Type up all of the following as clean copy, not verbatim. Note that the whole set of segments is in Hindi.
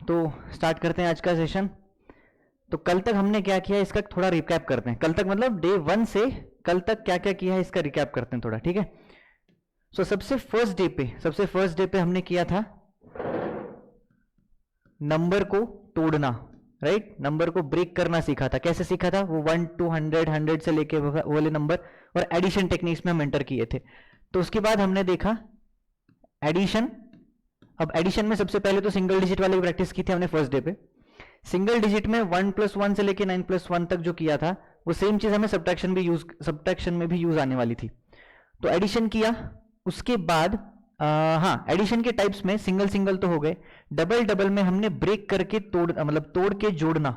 तो स्टार्ट करते हैं आज का सेशन। तो कल तक हमने क्या किया इसका थोड़ा रिकैप करते हैं। कल तक मतलब डे 1 से कल तक क्या क्या किया है इसका रिकैप करते हैं थोड़ा, ठीक है। सो सबसे फर्स्ट डे पे हमने किया था नंबर को तोड़ना, राइट। नंबर को ब्रेक करना सीखा था। कैसे सीखा था वो 1 to 100, 100 से लेके वो वाले नंबर, और एडिशन टेक्निक्स में हम एंटर किए थे। तो उसके बाद हमने देखा एडिशन। अब एडिशन में सबसे पहले तो सिंगल डिजिट वाली प्रैक्टिस की थी हमने फर्स्ट डे पे। सिंगल डिजिट में 1+1 से लेके 9+1 तक जो किया था वो सेम चीज हमें सब्ट्रैक्शन में भी यूज आने वाली थी। तो एडिशन किया। उसके बाद हाँ, एडिशन के टाइप्स में सिंगल सिंगल तो हो गए, डबल डबल में हमने ब्रेक करके तोड़ के जोड़ना,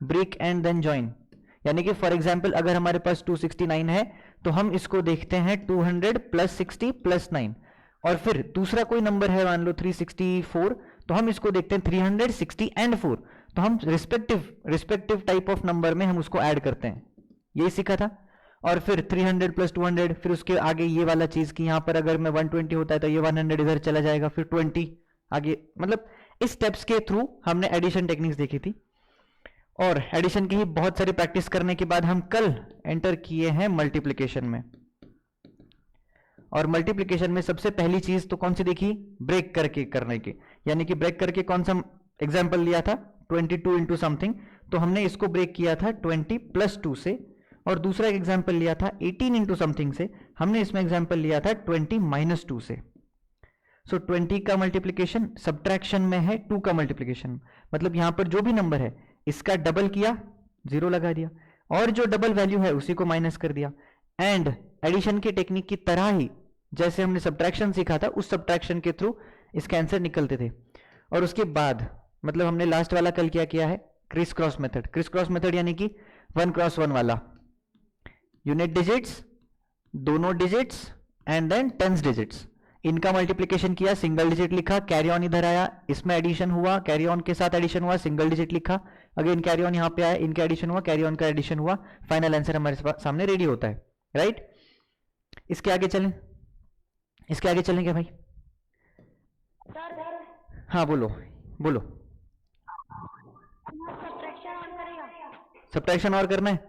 ब्रेक एंड देन जॉइन। यानी कि फॉर एग्जांपल अगर हमारे पास 269 है तो हम इसको देखते हैं 200 + 60 + 9, और फिर दूसरा कोई नंबर है मान लो 364, तो हम इसको देखते हैं 300, 60 एंड 4। तो हम रिस्पेक्टिव टाइप ऑफ नंबर में हम उसको ऐड करते हैं, यही सीखा था। और फिर 300 + 200, फिर उसके आगे ये वाला चीज कि यहां पर अगर मैं 120 होता है तो ये 100 इधर चला जाएगा, फिर 20 आगे। मतलब इस स्टेप्स के थ्रू हमने एडिशन टेक्निक्स देखी थी। और एडिशन की ही बहुत सारी प्रैक्टिस करने के बाद हम कल एंटर किए हैं मल्टीप्लिकेशन में। और मल्टीप्लिकेशन में सबसे पहली चीज तो कौन सी देखी, ब्रेक करके करने की। यानी कि ब्रेक करके कौन सा एग्जाम्पल लिया था, 22 इंटू समथिंग, तो हमने इसको ब्रेक किया था 20 + 2 से। और दूसरा एक एग्जाम्पल लिया था 18 इंटू समथिंग से, हमने इसमें एग्जाम्पल लिया था 20 - 2 से। सो 20 का मल्टीप्लिकेशन सब्ट्रैक्शन में है 2 का मल्टीप्लिकेशन, मतलब यहां पर जो भी नंबर है इसका डबल किया, 0 लगा दिया, और जो डबल वैल्यू है उसी को माइनस कर दिया। एंड एडिशन की टेक्निक की तरह ही जैसे हमने सब्ट्रैक्शन सीखा था उस सब्ट्रैक्शन के थ्रू इसके आंसर निकलते थे। और उसके बाद मतलब हमने लास्ट वाला कल क्या किया है, criss cross method. Criss cross method यानी कि 1x1 वाला, यूनिट डिजिट्स, दोनों digits and then tens digits, इनका मल्टीप्लिकेशन किया, सिंगल डिजिट लिखा, कैरी ऑन इधर आया, इसमें एडिशन हुआ, कैरी ऑन के साथ एडिशन हुआ, सिंगल डिजिट लिखा, अगेन कैरी ऑन यहां पे आया, इनका एडिशन हुआ, कैरी ऑन का एडिशन हुआ, फाइनल आंसर हमारे सामने रेडी होता है, राइट। इसके आगे चलें, इसके आगे चलेंगे भाई। हाँ बोलो बोलो। सब्ट्रैक्शन और करना है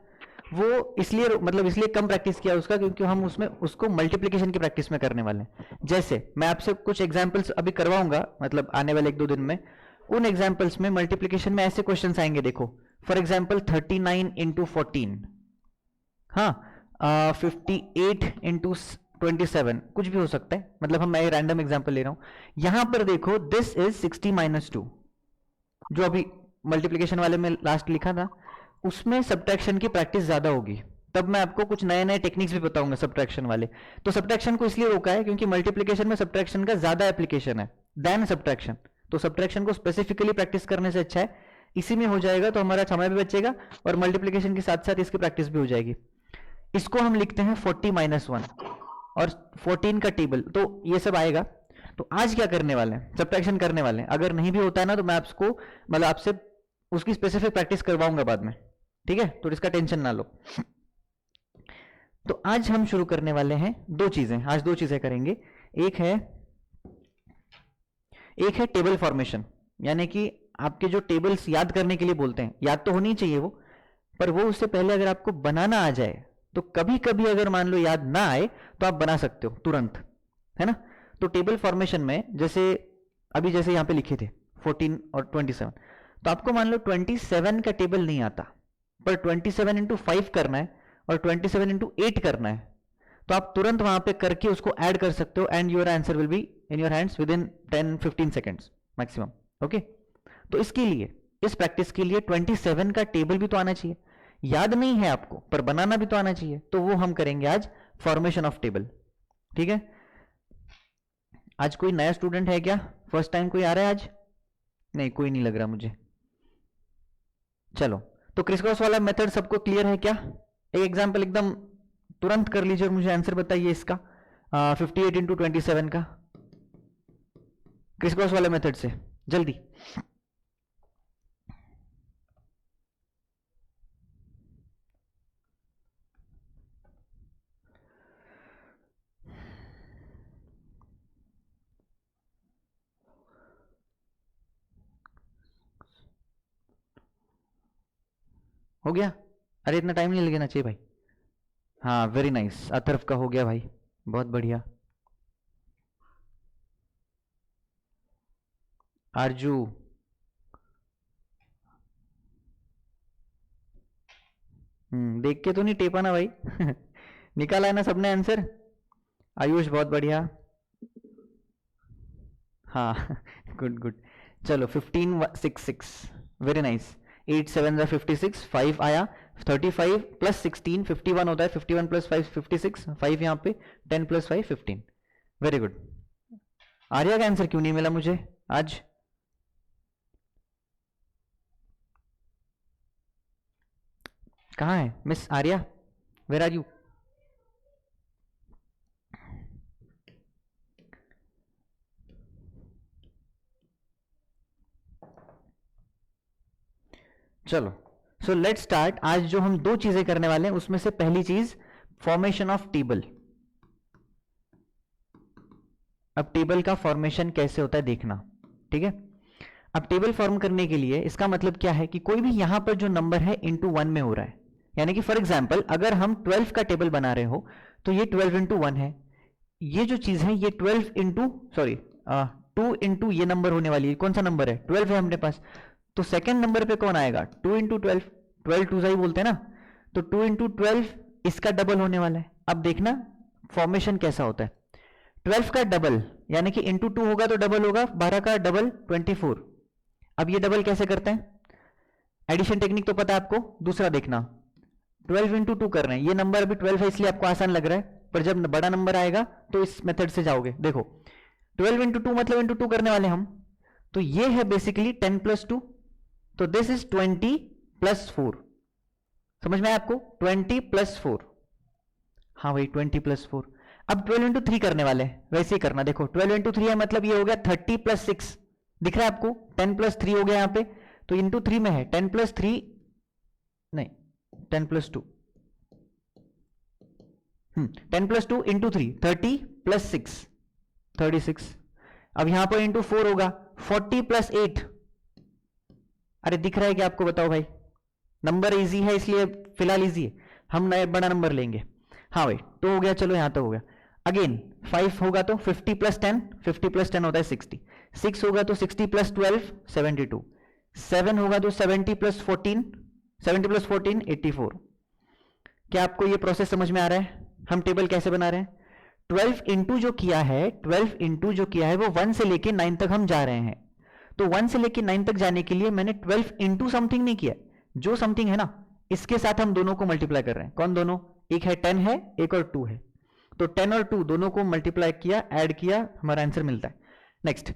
वो इसलिए, मतलब इसलिए कम प्रैक्टिस किया उसका क्योंकि हम उसमें उसको मल्टीप्लिकेशन की प्रैक्टिस में करने वाले हैं। जैसे मैं आपसे कुछ एग्जांपल्स अभी करवाऊंगा, मतलब आने वाले 1-2 दिन में। उन एग्जांपल्स में मल्टीप्लिकेशन में ऐसे क्वेश्चंस आएंगे, देखो फॉर एग्जांपल 39 × 14, हाँ 58 × 27, कुछ भी हो सकता है, मतलब हम मैं रैंडम एग्जांपल ले रहा हूं। यहां पर देखो दिस इज 60 - 2, जो अभी मल्टीप्लिकेशन वाले में लास्ट लिखा था उसमें सब्ट्रैक्शन की प्रैक्टिस ज्यादा होगी। तब मैं आपको कुछ नए नए टेक्निक्स भी बताऊंगा सब्ट्रैक्शन वाले। तो सब्ट्रैक्शन को इसलिए रोका है क्योंकि मल्टीप्लिकेशन में सब्ट्रैक्शन का ज्यादा एप्लीकेशन है देन सब्ट्रैक्शन। तो सब्ट्रैक्शन को स्पेसिफिकली प्रैक्टिस करने से अच्छा है इसी में हो जाएगा, तो हमारा समय भी बचेगा और मल्टीप्लिकेशन के साथ साथ इसकी प्रैक्टिस भी हो जाएगी। इसको हम लिखते हैं 40 - 1 और 14 का टेबल, तो ये सब आएगा। तो आज क्या करने वाले हैं, सब्ट्रैक्शन करने वाले हैं। अगर नहीं भी होता है ना तो मैं आपको मतलब आपसे उसकी स्पेसिफिक प्रैक्टिस करवाऊंगा बाद में, ठीक है, तो इसका टेंशन ना लो। तो आज हम शुरू करने वाले हैं दो चीजें, आज दो चीजें करेंगे। एक है टेबल फॉर्मेशन, यानी कि आपके जो टेबल्स याद करने के लिए बोलते हैं, याद तो होनी चाहिए वो, पर वो उससे पहले अगर आपको बनाना आ जाए तो कभी कभी अगर मान लो याद ना आए तो आप बना सकते हो तुरंत, है ना। तो टेबल फॉर्मेशन में जैसे अभी जैसे यहां पे लिखे थे 14 और 27, तो आपको मान लो 27 का टेबल नहीं आता, पर 27 × 5 करना है और 27 × 8 करना है, तो आप तुरंत वहां पे करके उसको ऐड कर सकते हो and your answer will be in your hands with in 10-15 seconds maximum, okay. तो इसके लिए, इस प्रैक्टिस के लिए 27 का टेबल भी तो आना चाहिए, याद नहीं है आपको पर बनाना भी तो आना चाहिए, तो वो हम करेंगे आज, फॉर्मेशन ऑफ टेबल, ठीक है। आज कोई नया स्टूडेंट है क्या, फर्स्ट टाइम कोई आ रहा है आज? नहीं, कोई नहीं लग रहा मुझे। चलो, तो क्रिस क्रॉस वाला मेथड सबको क्लियर है क्या? एक एग्जांपल एकदम तुरंत कर लीजिए और मुझे आंसर बताइए इसका, 58 × 27 का क्रिस क्रॉस वाले मेथड से, जल्दी। हो गया? अरे इतना टाइम नहीं लगना चाहिए भाई। हाँ वेरी नाइस, अतरफ का हो गया भाई, बहुत बढ़िया। आरजू, देख के तो नहीं टेपा ना भाई। निकाला है ना सबने आंसर? आयुष बहुत बढ़िया। हाँ गुड गुड। चलो 1566, वेरी नाइस। 8 7 56, 5 आया। 35 प्लस 16 51 होता है, 51 प्लस 5 56, 5 यहाँ पे, 10 प्लस 5 15। Very good. आर्या का आंसर क्यों नहीं मिला मुझे आज? कहाँ है miss Arya? Where are you? चलो सो लेट स्टार्ट। आज जो हम दो चीजें करने वाले हैं उसमें से पहली चीज फॉर्मेशन ऑफ टेबल। अब टेबल का फॉर्मेशन कैसे होता है देखना, ठीक है? अब टेबल फॉर्म करने के लिए इसका मतलब क्या है कि कोई भी यहां पर जो नंबर है इंटू 1 में हो रहा है, यानी कि फॉर एग्जांपल अगर हम 12 का टेबल बना रहे हो तो ये 12 इंटू 1 है। ये जो चीज है ये 12 इंटू 2 इंटू ये नंबर होने वाली है। कौन सा नंबर है? 12 है हमने पास। तो सेकेंड नंबर पे कौन आएगा? 2 इंटू 12, 12 टू ही बोलते हैं ना, तो 2 इंटू 12 इसका डबल होने वाला है। अब देखना फॉर्मेशन कैसा होता है। 12 का डबल यानी कि इंटू 2 होगा तो डबल होगा, 12 का डबल 24। अब ये डबल कैसे करते हैं? एडिशन टेक्निक तो पता है आपको। दूसरा देखना, 12 इंटू 2 कर रहे हैं, ये नंबर अभी 12 है इसलिए आपको आसान लग रहा है, पर जब बड़ा नंबर आएगा तो इस मेथड से जाओगे। देखो 12 इंटू 2 मतलब इंटू 2 करने वाले हम, तो ये है बेसिकली 10 प्लस 2, तो दिस इज 20 प्लस 4। समझ में आया आपको? 20 प्लस 4, हाँ भाई 20 प्लस 4। अब 12 इंटू 3 करने वाले हैं, वैसे ही करना। देखो 12 इंटू 3 है मतलब ये हो गया 30 प्लस 6, दिख रहा है आपको? 10 प्लस 3 हो गया यहाँ पे, तो इंटू 3 में है 10 प्लस 3, नहीं 10 प्लस 2, 10 प्लस 2 इंटू 3 30 प्लस 6 36। अब यहां पर इंटू 4 होगा 40 प्लस 8। अरे दिख रहा है कि आपको? बताओ भाई, नंबर इजी है इसलिए फिलहाल इजी है, हम नए बड़ा नंबर लेंगे। हाँ भाई तो हो गया, चलो यहां तक हो गया। अगेन 5 होगा तो 50 प्लस 10, 50 प्लस 10 होता है 60। 6 होगा तो 60 प्लस 12 72। 7 होगा तो 70 प्लस 14, 70 प्लस 14 84। क्या आपको ये प्रोसेस समझ में आ रहा है? हम टेबल कैसे बना रहे हैं? 12 इंटू जो किया है, 12 इंटू जो किया है वो 1 से लेके 9 तक हम जा रहे हैं। तो 1 से लेके 9 तक जाने के लिए मैंने 12 इंटू समथिंग नहीं किया, जो समथिंग है ना इसके साथ हम दोनों को मल्टीप्लाई कर रहे हैं। कौन दोनों? एक है 10 है, एक और 2 है, तो 10 और 2 दोनों को मल्टीप्लाई किया, ऐड किया, हमारा आंसर मिलता है। नेक्स्ट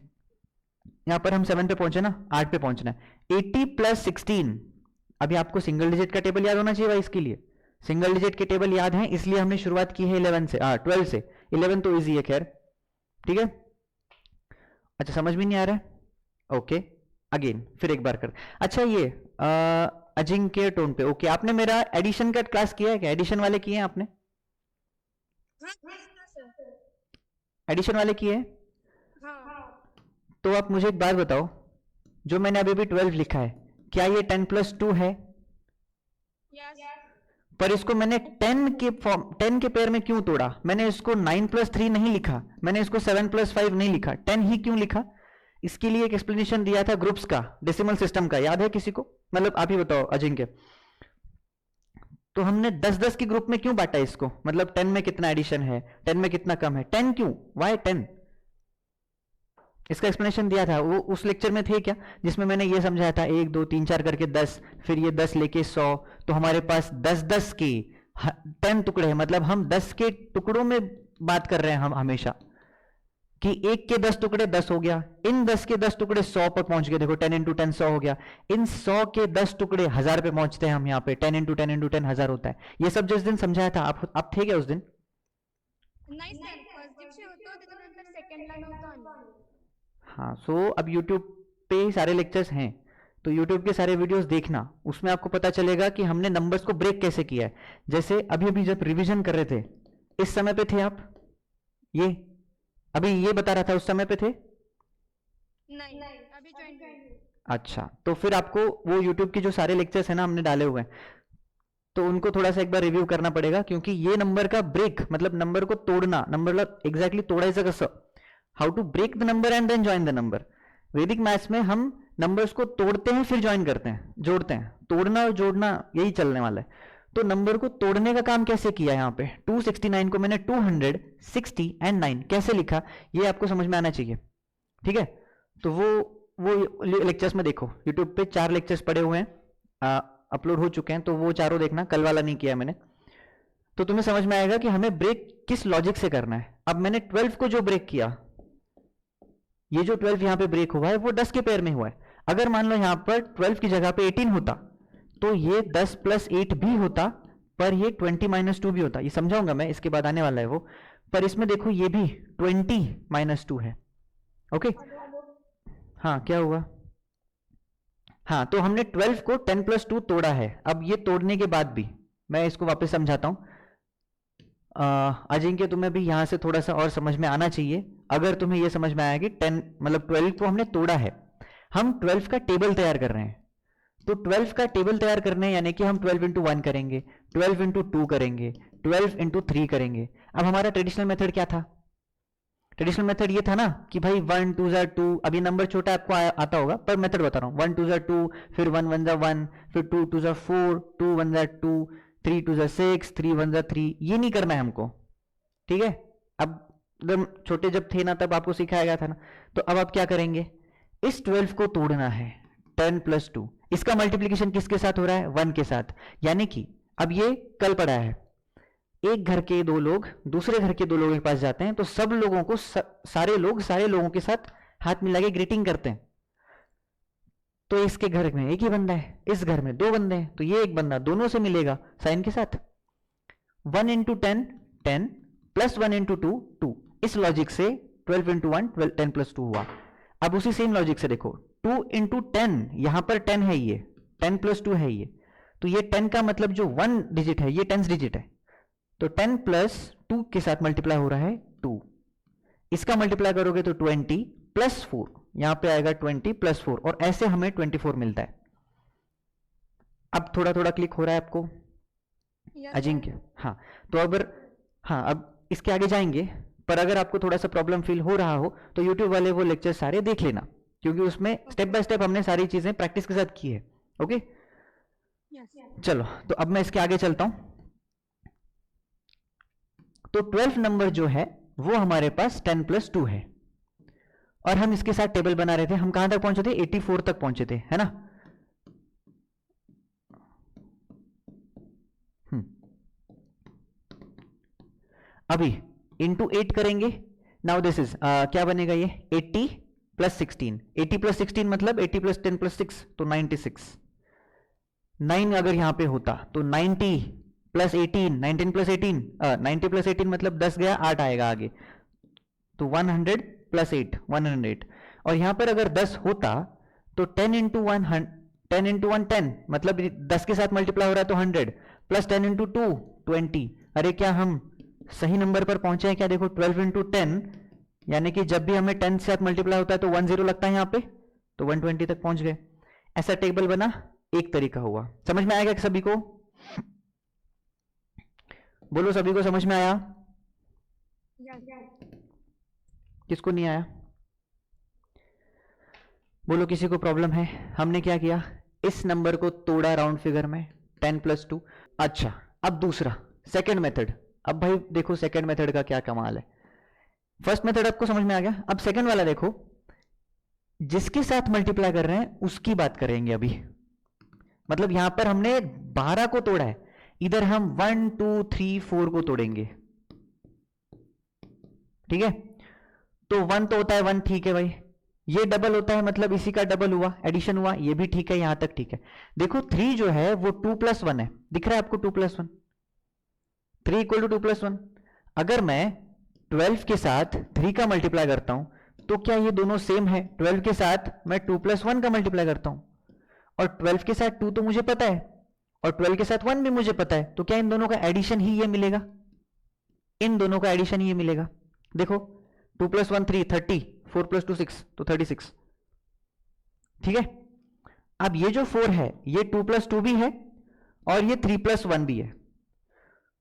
यहां पर हम 7 पे पहुंचे ना, 8 पे पहुंचना है। 80 प्लस 16, अभी आपको सिंगल डिजिट का टेबल याद होना चाहिए भाई, इसके लिए सिंगल डिजिट के टेबल याद हैं इसलिए हमने शुरुआत की है 11 से, 12 से। 11 तो इजी है खैर, ठीक है? अच्छा समझ में नहीं आ रहा है? ओके अगेन फिर एक बार कर। अच्छा ये अजिंक्य टोन पे, ओके आपने मेरा एडिशन का क्लास किया है क्या? एडिशन वाले किए हैं आपने? एडिशन वाले किए हैं? तो आप मुझे एक बात बताओ, जो मैंने अभी भी 12 लिखा है क्या ये 10 प्लस 2 है? पर इसको मैंने 10 के पेयर में क्यों तोड़ा? मैंने इसको 9 प्लस 3 नहीं लिखा, मैंने इसको 7 प्लस 5 नहीं लिखा, 10 ही क्यों लिखा? इसके लिए एक एक्सप्लेनेशन दिया था ग्रुप्स का, डेसिमल सिस्टम का, याद है किसी को? मतलब आप ही बताओ अजिंक्य। तो हमने 10-10 के ग्रुप में क्यों बांटा इसको? मतलब 10 में कितना एडिशन है, 10 में कितना कम है, 10 क्यों, वाई 10? इसका एक्सप्लेनेशन दिया था, वो उस लेक्चर में थे क्या जिसमें मैंने ये समझाया था 1 2 3 4 करके 10, फिर ये 10 लेके 100, तो हमारे पास 10-10 के 10 टुकड़े हैं, मतलब हम 10 के टुकड़ों में बात कर रहे हैं हम हमेशा, कि 1 के 10 टुकड़े 10 हो गया, इन 10 के 10 टुकड़े 100 पर पहुंच गए। देखो 10 इंटू 10 100 हो गया, इन 100 के 10 टुकड़े 1000 पे पहुंचते हैं हम यहाँ पे, 10 इंटू 10 इंटू 10 1000 होता है। ये सब जिस दिन समझाया था, आप थे क्या उस दिन? नाही सर, फर्स्ट दिवशी होतो, त्याच्यानंतर सेकंडला नव्हतो आलो। हाँ सो अब YouTube पे सारे लेक्चर्स हैं, तो YouTube के सारे वीडियोस देखना, उसमें आपको पता चलेगा कि हमने नंबर्स को ब्रेक कैसे किया है। जैसे अभी अभी जब रिवीजन कर रहे थे, इस समय पे थे आप? ये अभी ये बता रहा था, उस समय पे थे? नहीं अभी ज्वाइन हुई। अच्छा, तो फिर आपको वो यूट्यूब के जो सारे लेक्चर्स हैं ना हमने डाले हुए हैं, तो उनको थोड़ा सा एक बार रिव्यू करना पड़ेगा, क्योंकि ये नंबर का ब्रेक मतलब नंबर को तोड़ना, नंबर एग्जैक्टली तोड़ायचं कसं, how to break the number and then join the number. Vedic maths में हम नंबर्स को तोड़ते हैं फिर ज्वाइन करते हैं, जोड़ते हैं, तोड़ना और जोड़ना यही चलने वाला है। तो नंबर को तोड़ने का काम कैसे किया यहाँ पे, 269 को मैंने 260 एंड 9 कैसे लिखा, ये आपको समझ में आना चाहिए, ठीक है। तो वो लेक्चर्स में देखो, यूट्यूब पे 4 लेक्चर्स पड़े हुए हैं, अपलोड हो चुके हैं, तो वो चारों देखना, कल वाला नहीं किया मैंने। तो तुम्हें समझ में आएगा कि हमें ब्रेक किस लॉजिक से करना है। अब मैंने 12 को जो ब्रेक किया, ये जो 12 यहां पे ब्रेक हुआ है वो 10 के पेयर में हुआ है। अगर मान लो यहां पर 12 की जगह पे 18 होता तो ये 10 + 8 भी होता, पर ये 20 - 2 भी होता। ये समझाऊंगा मैं, इसके बाद आने वाला है वो। पर इसमें देखो ये भी 20 - 2 है। ओके, हाँ क्या हुआ, हाँ तो हमने 12 को 10 + 2 तोड़ा है। अब ये तोड़ने के बाद भी मैं इसको वापस समझाता हूं। अजिंक्य तुम्हें भी यहां से थोड़ा सा और समझ में आना चाहिए। अगर तुम्हें यह समझ में आया कि 10 मतलब 12 को हमने तोड़ा है, हम 12 का टेबल तैयार कर रहे हैं। तो 12 का टेबल तैयार करने यानी कि हम 12 × 1 करेंगे, 12 × 2 करेंगे, 12 × 3 करेंगे। अब हमारा ट्रेडिशनल मेथड क्या था, ट्रेडिशनल मेथड ये था ना कि भाई 1 2 * 2, अभी नंबर छोटा आपको आता होगा पर मेथड बता रहा हूँ, 1 2 * 2, फिर 1 1 * 1, फिर 2 2 * 4, 2 1 * 2, 3 2 * 6, 3 1 * 3। ये नहीं करना है हमको, ठीक है। अब एकदम छोटे जब थे ना तब आपको सिखाया गया था ना। तो अब आप क्या करेंगे, इस 12 को तोड़ना है 10 + 2। इसका मल्टीप्लीकेशन किसके साथ हो रहा है, 1 के साथ। यानी कि अब ये कल पड़ा है, एक घर के 2 लोग दूसरे घर के 2 लोगों के पास जाते हैं तो सब लोगों को सारे लोगों के साथ हाथ मिला के ग्रीटिंग करते हैं। तो इसके घर में एक ही बंदा है, इस घर में 2 बंदे हैं, तो ये एक बंदा दोनों से मिलेगा साइन के साथ। 1 × 10 10 + 1 × 2 2। इस लॉजिक से 12 × 1 12, 10 + 2 हुआ। अब उसी सेम लॉजिक से देखो 2 × 10, यहां पर 10 है, ये 10 + 2 है ये, तो ये 10 का मतलब जो 1 डिजिट है ये 10th डिजिट है, तो 10 + 2 के साथ मल्टीप्लाई हो रहा है 2। इसका मल्टीप्लाई करोगे तो 20 + 4, यहां पे आएगा 20 + 4, और ऐसे हमें 24 मिलता है। अब थोड़ा थोड़ा क्लिक हो रहा है आपको अजिंक्य, हाँ। तो अब इसके आगे जाएंगे, पर अगर आपको थोड़ा सा प्रॉब्लम फील हो रहा हो तो यूट्यूब वाले वो लेक्चर सारे देख लेना, क्योंकि उसमें स्टेप बाय स्टेप हमने सारी चीजें प्रैक्टिस के साथ की है। ओके चलो, तो अब मैं इसके आगे चलता हूं। तो 12 नंबर जो है वो हमारे पास 10 + 2 है, और हम इसके साथ टेबल बना रहे थे। हम कहां तक पहुंचे थे, 84 तक पहुंचे थे, है ना। अभी इंटू 8 करेंगे। नाउ दिस इज क्या बनेगा, ये 80 + 16, 80 + 16 मतलब 80 + 10 + 6, तो 96। 9 अगर यहां पे होता तो 90 + 18, 19 + 18, 90 + 18 मतलब 10 गया, 8 आएगा आगे, तो 100 + 8 108। और यहां पर अगर 10 होता तो 10 × 1 10 × 1 10, मतलब 10 के साथ मल्टीप्लाई हो रहा है तो 100, प्लस 10 × 2 20। अरे क्या हम सही नंबर पर पहुंचे हैं क्या, देखो 12 × 10, यानी कि जब भी हमें 10 से साथ मल्टीप्लाई होता है तो 10 लगता है यहाँ पे, तो 120 तक पहुंच गए। ऐसा टेबल बना, एक तरीका हुआ। समझ में आएगा सभी को, बोलो सभी को समझ में आया, किसको नहीं आया बोलो, किसी को प्रॉब्लम है। हमने क्या किया, इस नंबर को तोड़ा राउंड फिगर में 10 + 2। अच्छा, अब दूसरा सेकंड मेथड। अब भाई देखो सेकंड मेथड का क्या कमाल है। फर्स्ट मेथड आपको समझ में आ गया, अब सेकंड वाला देखो, जिसके साथ मल्टीप्लाई कर रहे हैं उसकी बात करेंगे अभी। मतलब यहां पर हमने 12 को तोड़ा है, इधर हम 1 2 3 4 को तोड़ेंगे, ठीक है। तो 1 तो होता है 1, ठीक है भाई। ये डबल होता है मतलब इसी का डबल हुआ, एडिशन हुआ, ये भी ठीक है, यहां तक ठीक है। देखो 3 जो है वो 2 + 1 है, दिख रहा है आपको 2 + 1, 3 = 2 + 1। अगर मैं 12 के साथ 3 का मल्टीप्लाई करता हूं तो क्या ये दोनों सेम है, 12 के साथ मैं 2 + 1 का मल्टीप्लाई करता हूं, और 12 के साथ 2 तो मुझे पता है, और 12 के साथ 1 भी मुझे पता है, तो क्या इन दोनों का एडिशन ही ये मिलेगा, इन दोनों का एडिशन ही ये मिलेगा। देखो 2 + 1 3, 30, 4 + 2 6, तो 36, ठीक है। अब ये जो 4 है ये 2 + 2 भी है और ये 3 + 1 भी है।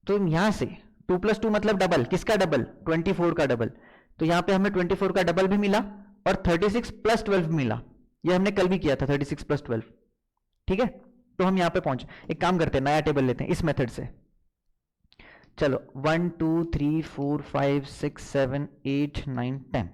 तो यहां से 2 + 2 मतलब डबल, किसका डबल? 24 का डबल। तो यहां पे हमें 24 का डबल भी मिला और 36 + 12 भी मिला। ये हमने कल भी किया था 36 + 12। ठीक है, तो हम यहां पे पहुंचे। एक काम करते हैं, नया टेबल लेते हैं इस मेथड से। चलो 1 2 3 4 5 6 7 8 9 10।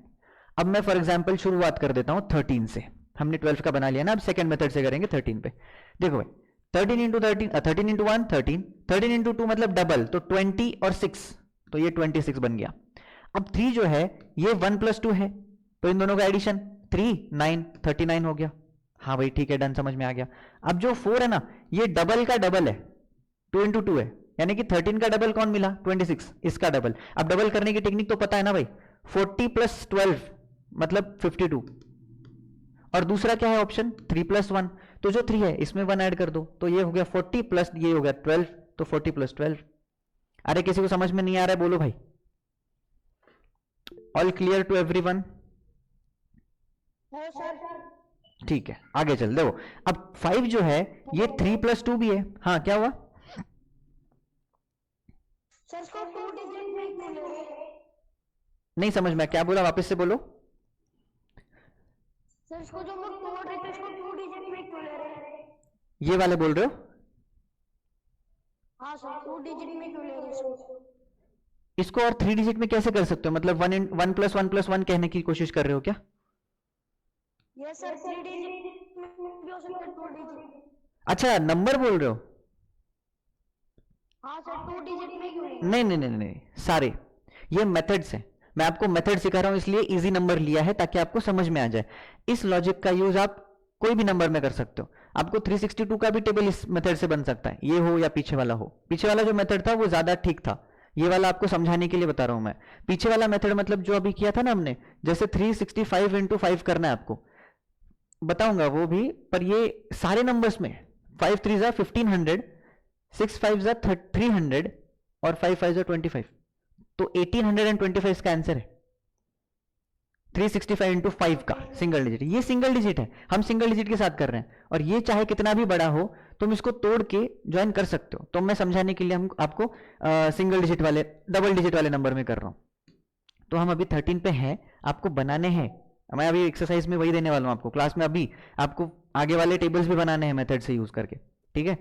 अब मैं फॉर एग्जांपल शुरुआत कर देता हूं 13 से। हमने 12 का बना लिया ना, अब सेकंड मेथड से करेंगे 13 पे। देखो भाई 13 इंटू 13 13 इंटू 1 13, 13 इंटू 2 मतलब डबल, तो 20 और 6, तो ये 26 बन गया। अब 3 जो है ये 1 + 2 है, तो इन दोनों का एडिशन 3 9 39 हो गया। हाँ भाई ठीक है, डन, समझ में आ गया। अब जो 4 है ना ये डबल का डबल है, 2 इंटू 2 है, यानी कि 13 का डबल कौन मिला? 26, इसका डबल। अब डबल करने की टेक्निक तो पता है ना भाई, 40 + 12 मतलब 52। और दूसरा क्या है ऑप्शन? 3 + 1, तो जो 3 है इसमें 1 ऐड कर दो, तो ये हो गया 40 प्लस ये हो गया 12, तो 40 + 12। अरे किसी को समझ में नहीं आ रहा है बोलो भाई। All clear to everyone? है सर। ठीक है, आगे चल। देखो अब 5 जो है ये 3 + 2 भी है। हाँ क्या हुआ? सर इसको 2 डिजिट में क्यों ले रहे हैं? नहीं समझ में, क्या बोला? वापस से बोलो। सर इसको जो हम लोग तोड़ रहे थे इसको 2 डिजिट में क्यों ले रहे हैं? ये वाले बोल रहे हो? हाँ सर 2 डिजिट में क्यों ले रहे हैं इसको? इसको और 3 डिजिट में कैसे कर सकते हो? मतलब 1 + 1 + 1 कहने की कोशिश कर रहे हो क्या? यस सर 3 डिजिट में भी हो सकता है 2 डिजिट। अच्छा नंबर बोल रहे हो? हाँ सर 2 डिजिट में क्यों नहीं? नहीं नहीं नहीं नहीं, सारे ये मेथड्स हैं। मैं आपको मेथड सिखा रहा हूं इसलिए इजी नंबर लिया है ताकि आपको समझ में आ जाए। इस लॉजिक का यूज आप कोई भी नंबर में कर सकते हो। आपको 362 का भी टेबल इस मेथड से बन सकता है, ये हो या पीछे वाला हो। पीछे वाला जो मेथड था वो ज्यादा ठीक था, ये वाला आपको समझाने के लिए बता रहा हूं मैं। पीछे वाला मेथड मतलब जो अभी किया था ना हमने, जैसे 365 इंटू 5 करना है आपको, बताऊंगा वो भी, पर ये सारे नंबर्स में 5 3 जा 1500, 6 5 जा 300 और 5 5 जा 25, तो 1825 इसका आंसर है। 365 इंटू 5 का सिंगल डिजिट, ये सिंगल डिजिट है, हम सिंगल डिजिट के साथ कर रहे हैं। और ये चाहे कितना भी बड़ा हो तुम इसको तोड़ के ज्वाइन कर सकते हो। तो मैं समझाने के लिए हम आपको सिंगल डिजिट वाले, डबल डिजिट वाले नंबर में कर रहा हूं। तो हम अभी 13 पे हैं, आपको बनाने हैं। मैं अभी एक्सरसाइज में वही देने वाला हूं आपको, क्लास में अभी आपको आगे वाले टेबल्स भी बनाने हैं मेथड से यूज करके। ठीक है,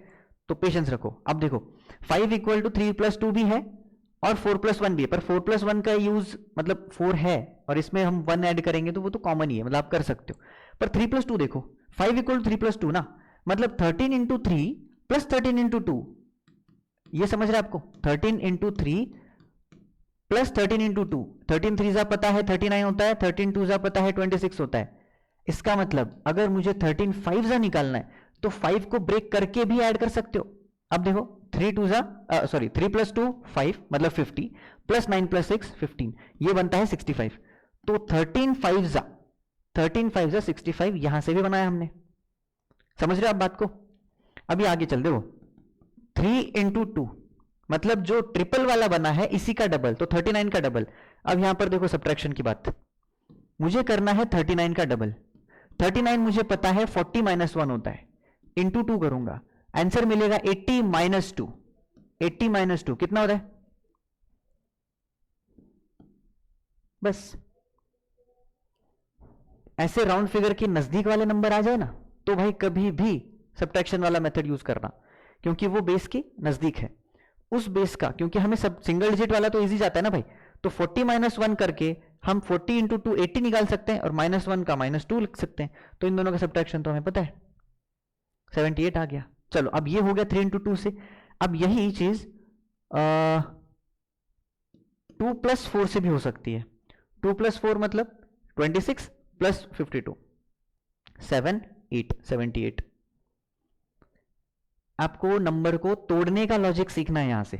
तो पेशेंस रखो। अब देखो 5 = 3 + 2 भी है और 4 + 1 भी है, पर 4 + 1 का यूज मतलब 4 है और इसमें हम 1 ऐड करेंगे तो वो तो कॉमन ही है, मतलब आप कर सकते हो। पर 3 + 2 देखो, 5 = 3 + 2 ना, मतलब 13 × 3 + 13 × 2, ये समझ रहे आपको? 13 × 3 + 13 × 2, 13 3 जा पता है 39 होता है, 13 2 जा पता है 26 होता है। इसका मतलब अगर मुझे 13 5 जा निकालना है तो 5 को ब्रेक करके भी ऐड कर सकते हो। अब देखो 3 2 जा सॉरी 3 + 2 5 मतलब 50 + 9 + 6 15, ये बनता है 65। तो 13 5 जा 65 यहां से भी बनाया हमने। समझ रहे हो आप बात को? अभी आगे चल, देखो 3 × 2 मतलब जो ट्रिपल वाला बना है इसी का डबल, तो 39 का डबल। अब यहां पर देखो सब्ट्रैक्शन की बात, मुझे करना है 39 का डबल। 39 मुझे पता है 40 - 1 होता है, इंटू 2 करूंगा, आंसर मिलेगा 80 - 2। 80 - 2 कितना होता है? बस ऐसे राउंड फिगर के नजदीक वाले नंबर आ जाए ना तो भाई कभी भी सब्ट्रैक्शन वाला मेथड यूज करना, क्योंकि वो बेस के नजदीक है। उस बेस का, क्योंकि हमें सब सिंगल डिजिट वाला तो इजी जाता है ना भाई, तो 40 - 1 करके हम 40 × 2 80 निकाल सकते हैं और -1 का -2 लिख सकते हैं। तो इन दोनों का सब्ट्रैक्शन तो हमें पता है, 78 आ गया। चलो अब ये हो गया 3 × 2 से। अब यही चीज 2 + 4 से भी हो सकती है। 2 + 4 मतलब 26 + 52 7 8 78। आपको नंबर को तोड़ने का लॉजिक सीखना है यहां से।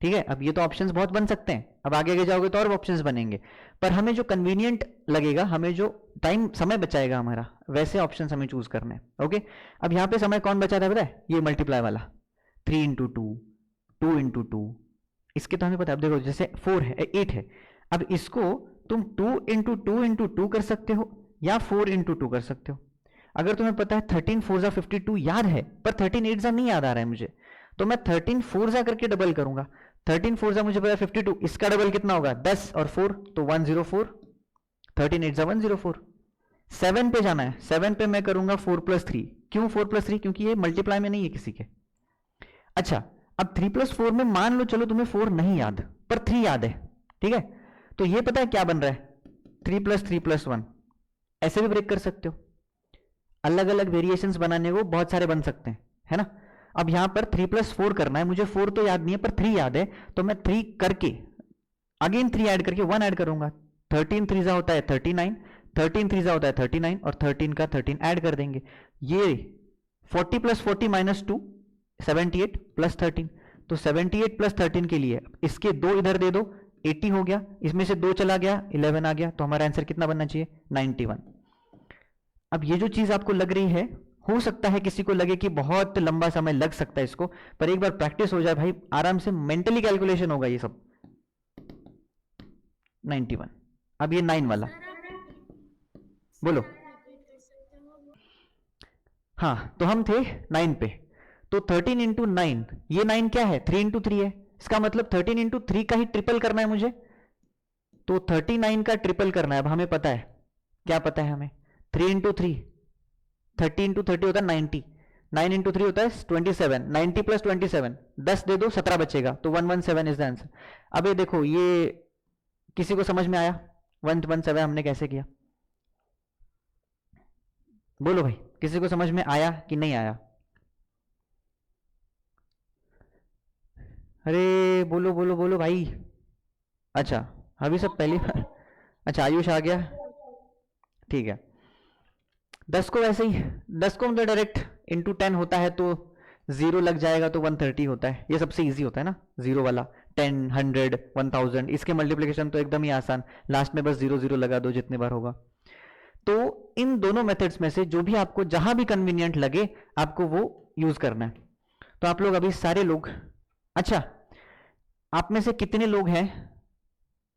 ठीक है, अब ये तो ऑप्शंस बहुत बन सकते हैं, अब आगे आगे जाओगे तो और ऑप्शंस बनेंगे, पर हमें जो कन्वीनियंट लगेगा, हमें जो टाइम समय बचाएगा हमारा, वैसे ऑप्शंस हमें चूज करने हैं। ओके, अब यहां पे समय कौन बचा था पता है? ये मल्टीप्लाई वाला 3 × 2 2 × 2, इसके तो हमें पता है। अब देखो जैसे 4 है 8 है, अब इसको तुम 2 × 2 × 2 कर सकते हो या 4 × 2 कर सकते हो। अगर तुम्हें पता है 13 4 जा 52 याद है, पर 13 8 जा नहीं याद आ रहा है मुझे, तो मैं 13 4 जा करके डबल करूंगा। 13 4 जा मुझे पता है 52, इसका डबल कितना होगा 10 और 4 तो 104, 13 8 जा 104। 7 पे जाना है, 7 पे मैं करूंगा 4 प्लस 3। क्यों 4 प्लस 3? क्योंकि ये मल्टीप्लाई में नहीं है किसी के। अच्छा, अब 3 प्लस 4 में मान लो चलो तुम्हें 4 नहीं याद पर 3 याद है, ठीक है, तो ये पता है क्या बन रहा है 3 प्लस 1, ऐसे भी ब्रेक कर सकते हो। अलग अलग वेरिएशंस बनाने को बहुत सारे बन सकते हैं, है ना। अब यहां पर 3 प्लस 4 करना है, मुझे 4 तो याद नहीं है पर 3 याद है, तो मैं 3 करके अगेन 3 ऐड करके 1 ऐड करूंगा। 13 3 जा होता है 39, 13 3 जा होता है 39 और 13 का 13 ऐड कर देंगे। ये 40 प्लस 40 माइनस 2 78 प्लस 13, तो 78 प्लस 13 के लिए इसके 2 इधर दे दो, 80 हो गया, इसमें से 2 चला गया 11 आ गया, तो हमारा आंसर कितना बनना चाहिए 91। अब ये जो चीज आपको लग रही है, हो सकता है किसी को लगे कि बहुत लंबा समय लग सकता है इसको, पर एक बार प्रैक्टिस हो जाए भाई आराम से मेंटली कैलकुलेशन होगा ये सब। 91। अब ये 9 वाला बोलो। हाँ, तो हम थे 9 पे, तो 13 इंटू 9, ये 9 क्या है 3 इंटू 3 है, इसका मतलब 13 इंटू 3 का ही ट्रिपल करना है मुझे, तो 39 का ट्रिपल करना है। अब हमें पता है, क्या पता है हमें, 3 इंटू 3 30 इंटू 30 होता है 90, 9 इंटू 3 होता है 27, 90 प्लस 27 10 दे दो 17 बचेगा, तो 117 इज द आंसर। अब ये देखो, ये किसी को समझ में आया 117 हमने कैसे किया? बोलो भाई, किसी को समझ में आया कि नहीं आया? अरे बोलो बोलो बोलो भाई। अच्छा, अभी सब पहली बार, अच्छा आयुष आ गया, ठीक है। 10 को वैसे ही, 10 को मतलब डायरेक्ट इंटू 10 होता है तो 0 लग जाएगा तो 130 होता है, ये सबसे इजी होता है ना 0 वाला। 10 100 1000 इसके मल्टीप्लिकेशन तो एकदम ही आसान, लास्ट में बस 0 0 लगा दो जितने बार होगा। तो इन दोनों मेथड्स में से जो भी आपको जहां भी कन्वीनियंट लगे आपको वो यूज करना है। तो आप लोग अभी सारे लोग, अच्छा आप में से कितने लोग हैं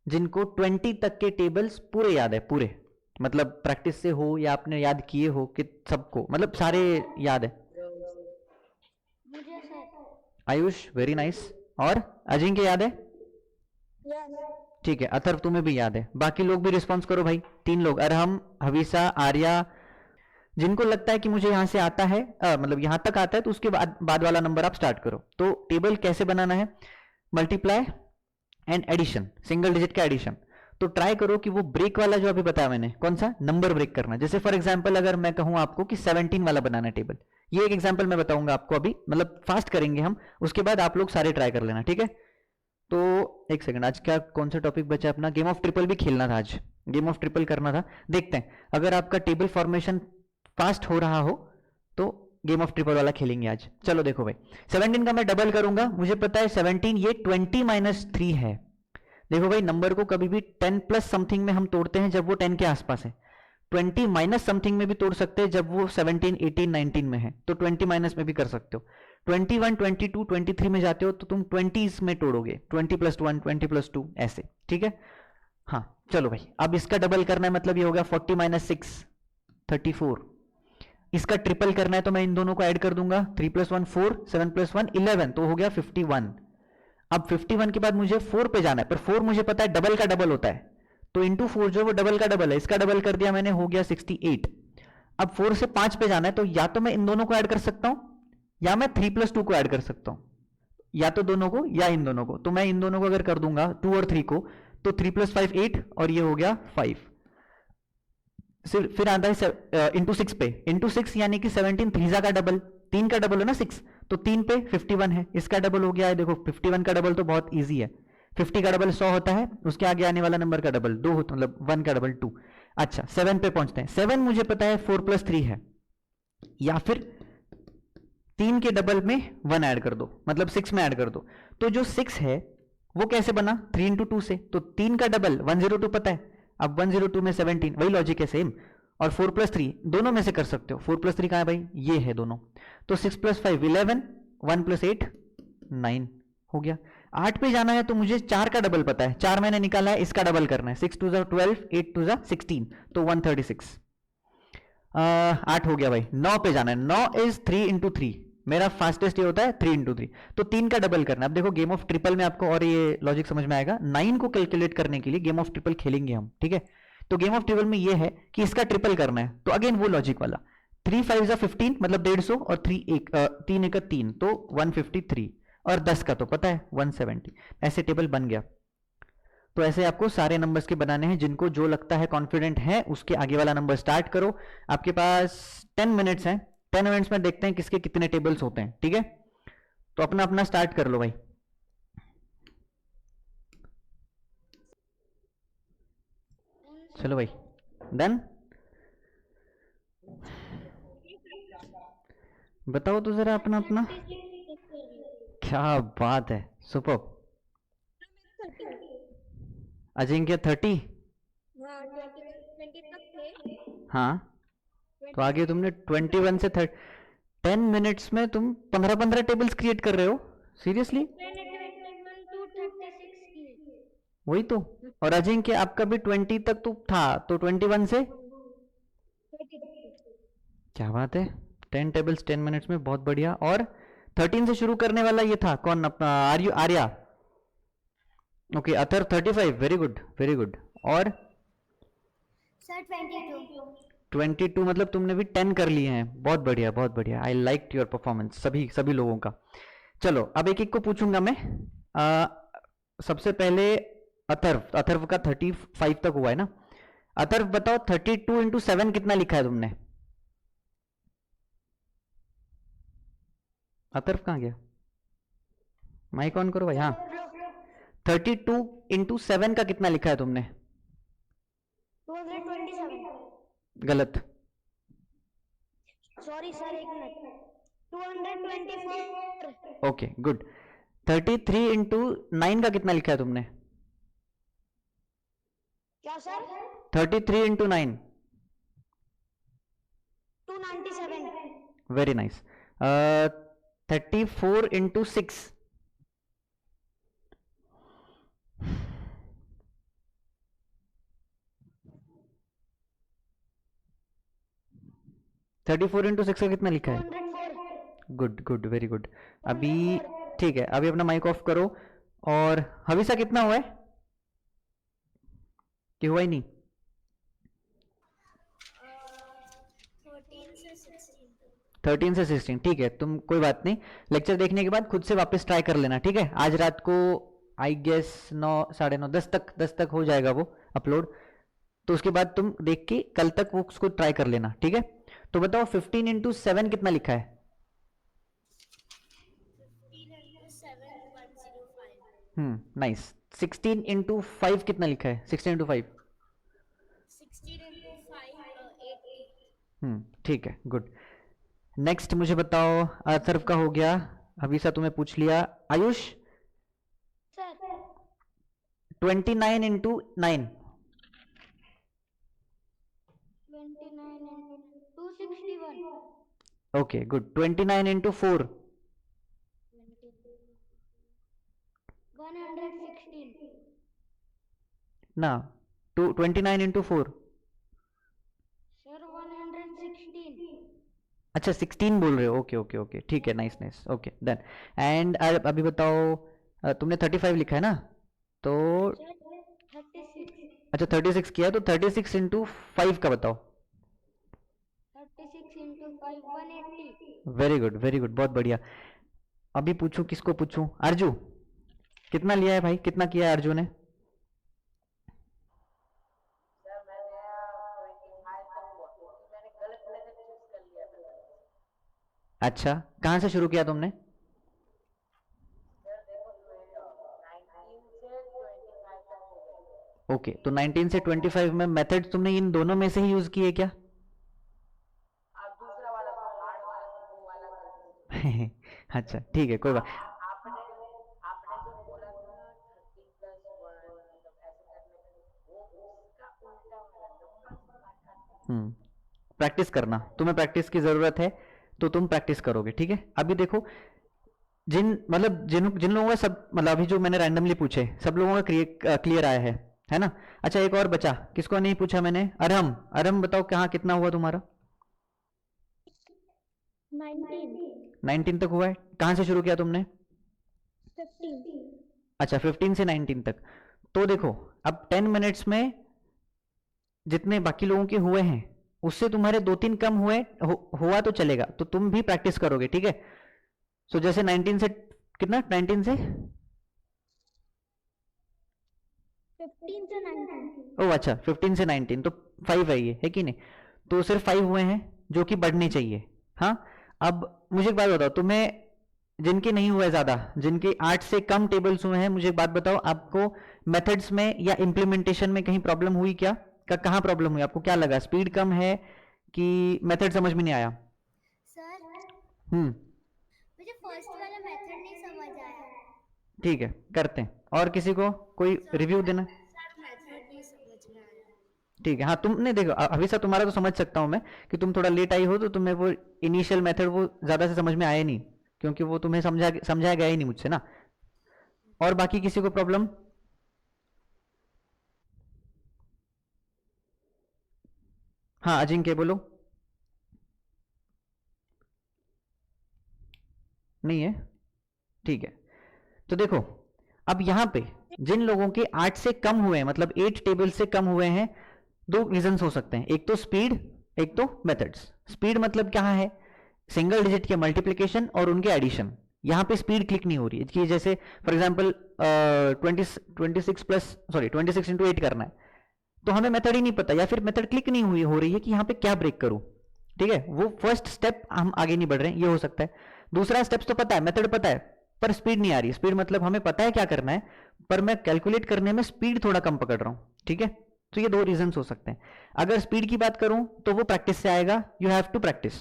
जिनको 20 तक के टेबल्स पूरे याद है? पूरे मतलब प्रैक्टिस से हो या आपने याद किए हो कि सबको, मतलब सारे याद है? मुझे सर। आयुष वेरी नाइस, और अजिंक्य याद है? ठीक है, अथर्व तुम्हें भी याद है, बाकी लोग भी रिस्पॉन्स करो भाई। 3 लोग, अरहम, हविसा, आर्या, जिनको लगता है कि मुझे यहां से आता है, मतलब यहां तक आता है, तो उसके बाद वाला नंबर आप स्टार्ट करो। तो टेबल कैसे बनाना है, multiply and addition, single digit का एडिशन। तो ट्राई करो कि वो ब्रेक वाला जो अभी बताया मैंने, कौन सा नंबर ब्रेक करना। जैसे फॉर एग्जांपल अगर मैं कहूं आपको कि 17 वाला बनाना है टेबल, ये एक एग्जांपल मैं बताऊंगा आपको अभी, मतलब फास्ट करेंगे हम, उसके बाद आप लोग सारे ट्राई कर लेना, ठीक है। तो एक सेकंड, आज क्या कौन सा टॉपिक बचा अपना? गेम ऑफ ट्रिपल भी खेलना था आज, गेम ऑफ ट्रिपल करना था। देखते हैं अगर आपका टेबल फॉर्मेशन फास्ट हो रहा हो तो गेम ऑफ ट्रिपल वाला खेलेंगे आज। चलो देखो भाई, 17 का मैं डबल करूंगा, मुझे पता है 17 ये 20 माइनस 3 है। देखो भाई, नंबर को कभी भी 10 प्लस समथिंग में हम तोड़ते हैं जब वो 10 के आसपास है, 20 माइनस समथिंग में भी तोड़ सकते हैं जब वो 17 18 19 में है, तो 20 माइनस में भी कर सकते हो। 21 22 23 में जाते हो तो तुम 20s में तोड़ोगे, 20 प्लस 1 20 प्लस 2 ऐसे, ठीक है। हाँ चलो भाई, अब इसका डबल करना है, मतलब ये हो गया 40 माइनस 6 34। इसका ट्रिपल करना है तो मैं इन दोनों को ऐड कर दूंगा, 3 प्लस 1 4 7 प्लस 1 11, तो हो गया 51। अब 51 के बाद मुझे 4 पे जाना है, पर 4 मुझे पता है डबल का डबल होता है, तो इंटू 4 जो वो डबल का डबल है, इसका डबल कर दिया मैंने, हो गया 68। अब 4 से 5 पे जाना है, तो या तो मैं इन दोनों को ऐड कर सकता हूं या मैं 3 प्लस 2 को ऐड कर सकता हूं, या तो दोनों को या इन दोनों को। तो मैं इन दोनों को अगर कर दूंगा 2 और 3 को, तो 3 प्लस 5 8 और ये हो गया 5। फिर आता है इंटू 6 पे, इंटू 6 यानी कि 17 3 का डबल, 3 का डबल है ना 6, तो 3 पे 51 है, इसका डबल हो गया है। देखो 51 का डबल तो बहुत इजी है, 50 का डबल 100 होता है, उसके आगे आने वाला नंबर का डबल 2 होता, मतलब 1 का डबल 2। अच्छा 7 पे पहुंचते हैं, 7 मुझे पता है 4 प्लस 3 है, या फिर 3 के डबल में 1 ऐड कर दो, मतलब 6 में ऐड कर दो। तो जो 6 है वो कैसे बना, 3 इंटू 2 से, तो 3 का डबल 102 पता है, अब 102 में 17, वही लॉजिक है सेम, और 4 प्लस 3 दोनों में से कर सकते हो। 4 प्लस 3 कहां है भाई, ये है दोनों, तो 6 प्लस 5 11, 1 प्लस 8 9 हो गया। 8 पे जाना है तो मुझे 4 का डबल पता है, 4 मैंने निकाला है, इसका डबल करना है, 6 2 12 8 2 16, तो 136। 8 हो गया भाई, 9 पे जाना है। 9 इज 3 into 3, मेरा फास्टेस्ट ये होता है 3 into 3, तो 3 का डबल करना है। अब देखो गेम ऑफ ट्रिपल में आपको और ये लॉजिक समझ में आएगा। 9 को कैलकुलेट करने के लिए गेम ऑफ ट्रिपल खेलेंगे हम, ठीक है। तो गेम ऑफ ट्रिपल में ये है कि इसका ट्रिपल करना है, तो अगेन वो लॉजिक वाला 3 5 15 मतलब 150 और 3 1 3 तो 153, और 10 का तो पता है 170। ऐसे टेबल बन गया। तो ऐसे आपको सारे नंबर्स के बनाने हैं, जिनको जो लगता है कॉन्फिडेंट है उसके आगे वाला नंबर स्टार्ट करो। आपके पास 10 मिनट्स हैं, 10 मिनट्स में देखते हैं किसके कितने टेबल्स होते हैं, ठीक है। तो अपना अपना स्टार्ट कर लो भाई। चलो भाई, डन। बताओ तो जरा अपना अपना। क्या बात है, सुपर। अजिंक्य 30। हाँ 20 तक थे। हाँ, तो आगे तुमने 21 से 30, 10 मिनट्स में तुम 15-15 टेबल्स क्रिएट कर रहे हो, सीरियसली? मैंने 21 to 36 की। वही तो। और अजिंक्य आपका भी 20 तक तो था, तो 21 से 30 क्या बात है, 10 टेबल्स 10 मिनट्स में, बहुत बढ़िया। और 13 से शुरू करने वाला ये था कौन, अपना Arya? Okay, other 35, very good very good. और सर 22। 22 मतलब तुमने भी 10 कर लिए हैं, बहुत बढ़िया बहुत बढ़िया। आई लाइक योर परफॉर्मेंस, सभी सभी लोगों का। चलो अब एक एक को पूछूंगा मैं। सबसे पहले अथर्व, अथर्व का 35 तक हुआ है ना। अथर्व बताओ 32 into 7 कितना लिखा है तुमने? अथर्व कहाँ गया? माइक ऑन करो भाई। हाँ, 32 into 7 का कितना लिखा है तुमने? 227। गलत। सॉरी सर, एक मिनट। 224। Okay good. 33 into 9 का कितना लिखा है तुमने? क्या sir? 33 into 9। 297। Very nice. 34 into 6। 34 into 6 का कितना लिखा है? 204। Good good very good. अभी ठीक है, अभी अपना माइक ऑफ करो। और हविसा कितना हुआ है कि हुआ ही नहीं? 13 से 16, ठीक है। तुम कोई बात नहीं, लेक्चर देखने के बाद खुद से वापस ट्राई कर लेना, ठीक है। आज रात को आई गेस 9 9:30 10 तक हो जाएगा वो अपलोड। तो उसके बाद तुम देख के कल तक वो उसको ट्राई कर लेना, ठीक है। तो बताओ 15 into 7 कितना लिखा है? 105। नाइस। 16 into 5 कितना लिखा है? 16 into 5। 16 into 5 80। ठीक है, गुड। नेक्स्ट मुझे बताओ, अथर्व का हो गया, अभिषा तुम्हें पूछ लिया। Ayush sir 29 into 9। 29 into 261। Okay good. 29 into 4। 116। ना, 29 into 4। सर 116। अच्छा 16 बोल रहे हो, ओके ओके ओके, ठीक है, nice nice, okay done. And अभी बताओ, तुमने 35 लिखा है ना, तो 36। अच्छा 36 किया है, तो 36 into 5 का बताओ। 36 into 5 180। वेरी गुड बहुत बढ़िया। अभी पूछूं, किसको पूछूं? अर्जू कितना लिया है भाई, कितना किया है अर्जू ने? अच्छा, कहां से शुरू किया तुमने? ओके, तो 19 से 25 में मेथड तुमने इन दोनों में से ही यूज किए क्या? अच्छा ठीक है, कोई बात। प्रैक्टिस करना, तुम्हें प्रैक्टिस की जरूरत है, तो तुम प्रैक्टिस करोगे, ठीक है। अभी देखो, जिन लोगों का सब, मतलब अभी जो मैंने रैंडमली पूछे सब लोगों का क्लियर आया है ना। अच्छा एक और बचा, किसको नहीं पूछा मैंने? अरहम, अरहम बताओ कहाँ कितना हुआ तुम्हारा? 19 19 तक हुआ है। कहां से शुरू किया तुमने? 15 अच्छा 15 से 19 तक। तो देखो अब 10 मिनट्स में जितने बाकी लोगों के हुए हैं उससे तुम्हारे 2-3 कम हुआ तो चलेगा, तो तुम भी प्रैक्टिस करोगे, ठीक है। सो जैसे 19 से कितना, 19 से 15 से 19 ओ अच्छा 15 से 19 तो 5 है कि नहीं? तो सिर्फ 5 हुए हैं जो कि बढ़ने चाहिए। हाँ, अब मुझे एक बात बताओ, तुम्हें जिनके नहीं हुए ज्यादा, जिनके 8 से कम टेबल्स हुए हैं, मुझे एक बात बताओ, आपको मेथड्स में या इम्प्लीमेंटेशन में कहीं प्रॉब्लम हुई क्या? कहाँ प्रॉब्लम हुई? आपको क्या लगा, स्पीड कम है कि मेथड समझ में नहीं आया? सर हम्म, मुझे फर्स्ट वाला मेथड नहीं समझ आया। ठीक है, करते हैं। और किसी को कोई रिव्यू देना? सर मेथड नहीं समझ में आया। ठीक है, हाँ तुमने देखो अभी से तुम्हारा तो समझ सकता हूँ मैं कि तुम थोड़ा लेट आई हो, तो तुम्हें वो इनिशियल मेथड वो ज्यादा से समझ में आया नहीं, क्योंकि वो तुम्हें समझाया गया ही नहीं मुझसे ना। और बाकी किसी को प्रॉब्लम? हाँ अजिंक्य बोलो। नहीं है, ठीक है। तो देखो अब यहां पे जिन लोगों के 8 से कम हुए हैं, मतलब 8 टेबल से कम हुए हैं, दो रीजन हो सकते हैं, एक तो स्पीड, एक तो मेथड्स। स्पीड मतलब क्या है, सिंगल डिजिट के मल्टीप्लीकेशन और उनके एडिशन। यहां पे स्पीड क्लिक नहीं हो रही है कि जैसे फॉर एग्जांपल 26 इंटू 8 करना है, तो हमें मेथड ही नहीं पता, या फिर मेथड क्लिक नहीं हुई हो रही है कि यहाँ पे क्या ब्रेक करूं, ठीक है। वो फर्स्ट स्टेप हम आगे नहीं बढ़ रहे हैं, ये हो सकता है। दूसरा स्टेप तो पता है, मेथड पता है, पर स्पीड नहीं आ रही। स्पीड मतलब हमें पता है क्या करना है, पर मैं कैलकुलेट करने में स्पीड थोड़ा कम पकड़ रहा हूं, ठीक है। तो ये दो रीजन हो सकते हैं। अगर स्पीड की बात करूं तो वो प्रैक्टिस से आएगा, यू हैव टू प्रैक्टिस,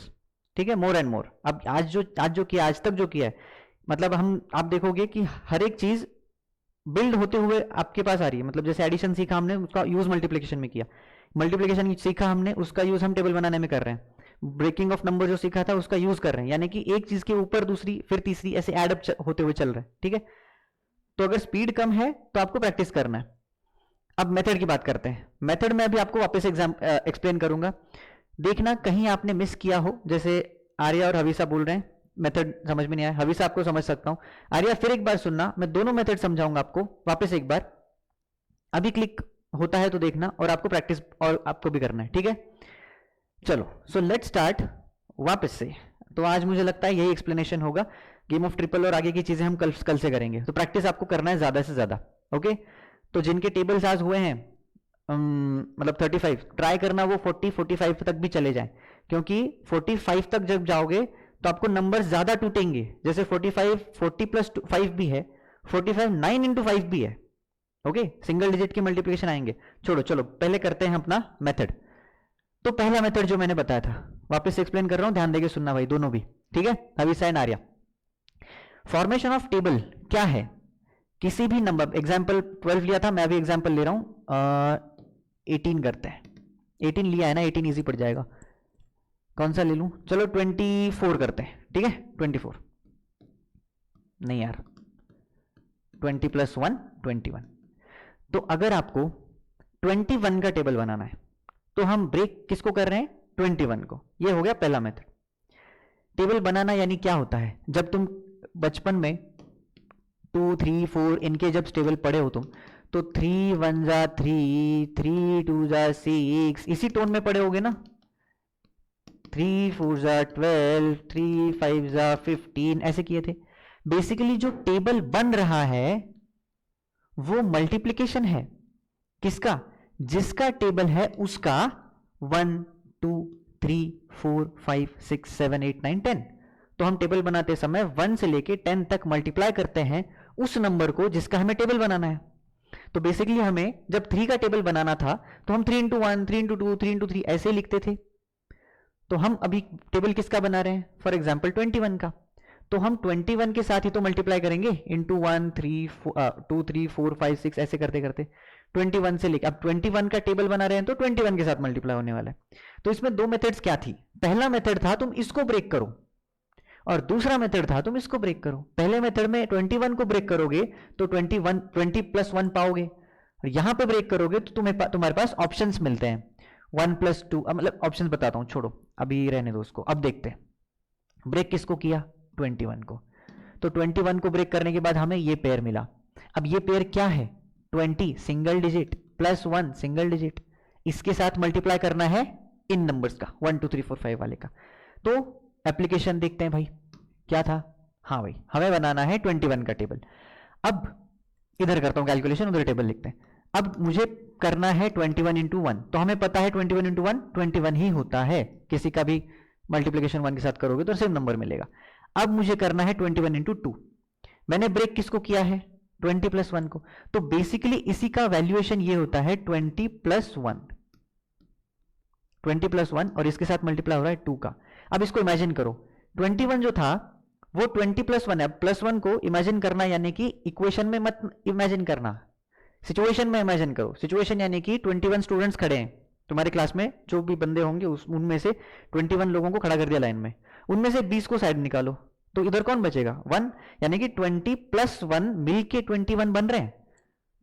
ठीक है, मोर एंड मोर। अब आज जो किया, आज तक जो किया है, मतलब आप देखोगे कि हर एक चीज बिल्ड होते हुए आपके पास आ रही है। मतलब जैसे एडिशन सीखा हमने, उसका यूज मल्टीप्लिकेशन में किया, मल्टीप्लिकेशन सीखा हमने, उसका यूज हम टेबल बनाने में कर रहे हैं, ब्रेकिंग ऑफ नंबर जो सीखा था उसका यूज कर रहे हैं, यानी कि एक चीज के ऊपर दूसरी फिर तीसरी ऐसे एडअप होते हुए चल रहे हैं, ठीक है। तो अगर स्पीड कम है तो आपको प्रैक्टिस करना है। अब मेथड की बात करते हैं। मेथड में अभी आपको वापस एक्सप्लेन करूंगा, देखना कहीं आपने मिस किया हो। जैसे आर्या और हवीसा बोल रहे हैं मेथड समझ में नहीं आया, हवीसा आपको समझ सकता हूं। आर्या फिर एक बार सुनना, मैं दोनों मेथड समझाऊंगा आपको वापस एक बार, अभी क्लिक होता है तो देखना, और आपको प्रैक्टिस और आपको भी करना है, ठीक है। चलो सो लेट्स स्टार्ट वापस से। तो आज मुझे लगता है यही एक्सप्लेनेशन होगा, गेम ऑफ ट्रिपल और आगे की चीजें हम कल से करेंगे। तो प्रैक्टिस आपको करना है ज्यादा से ज्यादा, ओके। तो जिनके टेबल्स आज हुए हैं मतलब 35, ट्राई करना वो 40-45 तक भी चले जाएं, क्योंकि 45 तक जब जाओगे तो आपको नंबर ज्यादा टूटेंगे। जैसे 45 40 प्लस 5 भी है, 45 9 इंटू 5 भी है, ओके। सिंगल डिजिट के मल्टीप्लिकेशन आएंगे। छोड़ो, चलो पहले करते हैं अपना मेथड। तो पहला मेथड जो मैंने बताया था, वापस एक्सप्लेन कर रहा हूं, ध्यान देके सुनना भाई दोनों भी, ठीक है। अभी sign Arya, formation of table क्या है, किसी भी नंबर, एग्जाम्पल 12 लिया था, मैं भी एग्जाम्पल ले रहा हूं 18 करते हैं। 18 लिया है ना, 18 इजी पड़ जाएगा, कौन सा ले लूं, चलो 24 करते हैं, ठीक है। 24 नहीं यार, 20 प्लस 1 21। तो अगर आपको 21 का टेबल बनाना है तो हम ब्रेक किसको कर रहे हैं, 21 को। ये हो गया पहला मेथड। टेबल बनाना यानी क्या होता है, जब तुम बचपन में 2 3 4 इनके जब टेबल पढ़े हो तुम, तो 3 1 जा 3, 3 2 जा 6, इसी टोन में पढ़े होगे ना। 3 4 जा 12, 3 5 जा 15, ऐसे किए थे। बेसिकली जो टेबल बन रहा है वो मल्टीप्लिकेशन है, किसका, जिसका टेबल है उसका 1 2 3 4 5 6 7 8 9 10। तो हम टेबल बनाते समय 1 से लेके 10 तक मल्टीप्लाई करते हैं उस नंबर को जिसका हमें टेबल बनाना है। तो बेसिकली हमें जब 3 का टेबल बनाना था तो हम 3 इंटू 1 3 इंटू 2 3 इंटू 3 ऐसे लिखते थे। तो हम अभी टेबल किसका बना रहे हैं, फॉर एग्जाम्पल 21 का, तो हम 21 के साथ ही तो मल्टीप्लाई करेंगे, इंटू 1 3 2 3 4 5 6 ऐसे करते करते 21 से लेके अब 21 का टेबल बना रहे हैं तो 21 के साथ मल्टीप्लाई होने वाला है। तो इसमें दो मेथड्स क्या थी, पहला मेथड था तुम इसको ब्रेक करो, और दूसरा मेथड था तुम इसको ब्रेक करो। पहले मेथड में 21 को ब्रेक करोगे तो 20 प्लस 1 पाओगे, और यहां पे ब्रेक करोगे तो तुम्हारे पास ऑप्शंस मिलते हैं 1 प्लस 2। मतलब ऑप्शंस बताता हूं, छोड़ो अभी रहने दो उसको, अब देखते हैं। ब्रेक किसको किया? 21 को। तो 21 को ब्रेक करने के बाद हमें ये पेयर मिला। अब ये पेयर क्या है? 20 single digit plus 1 single digit, इसके साथ मल्टीप्लाई करना है इन नंबर्स का, 1 2 3 4 5 वाले का। तो एप्लीकेशन देखते हैं भाई, क्या था? हाँ भाई, हमें बनाना है 21 का टेबल। अब इधर करता हूं कैलकुलेशन, उधर टेबल लिखते हैं। अब मुझे करना है 21 इंटू 1, तो हमें पता है 21 इंटू 1 21 ही होता है, किसी का भी मल्टीप्लीकेशन 1 के साथ करोगे तो सेम नंबर मिलेगा। अब मुझे करना है 21 इंटू 2। मैंने ब्रेक किसको किया है? 20 प्लस 1 को। तो बेसिकली इसी का वैल्यूएशन ये होता है 20 प्लस 1, 20 प्लस 1, और इसके साथ मल्टीप्लाई हो रहा है 2 का। अब इसको इमेजिन करो, 21 जो था वो 20 प्लस 1 है। प्लस 1 को इमेजिन करना यानी कि इक्वेशन में मत इमेजिन करना, सिचुएशन में इमेजिन करो। सिचुएशन यानी कि 21 स्टूडेंट्स खड़े हैं तुम्हारे क्लास में, जो भी बंदे होंगे उनमें से 21 लोगों को खड़ा कर दिया लाइन में, उनमें से 20 को साइड निकालो, तो इधर कौन बचेगा? 1, यानी कि 20 प्लस 1 मिलके 21 बन रहे हैं।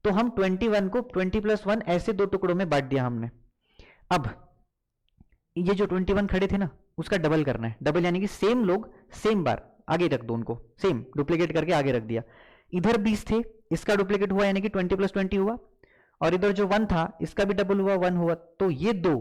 तो हम 21 को 20 प्लस 1 ऐसे दो टुकड़ों में बांट दिया हमने। अब ये जो 21 खड़े थे ना, उसका डबल करना है। डबल यानी कि सेम लोग सेम बार आगे रख दो, उनको सेम डुप्लीकेट करके आगे रख दिया। इधर 20 थे, इसका डुप्लीकेट हुआ यानी कि 20 प्लस 20 हुआ, और इधर जो 1 था इसका भी डबल हुआ, 1 हुआ। तो ये 2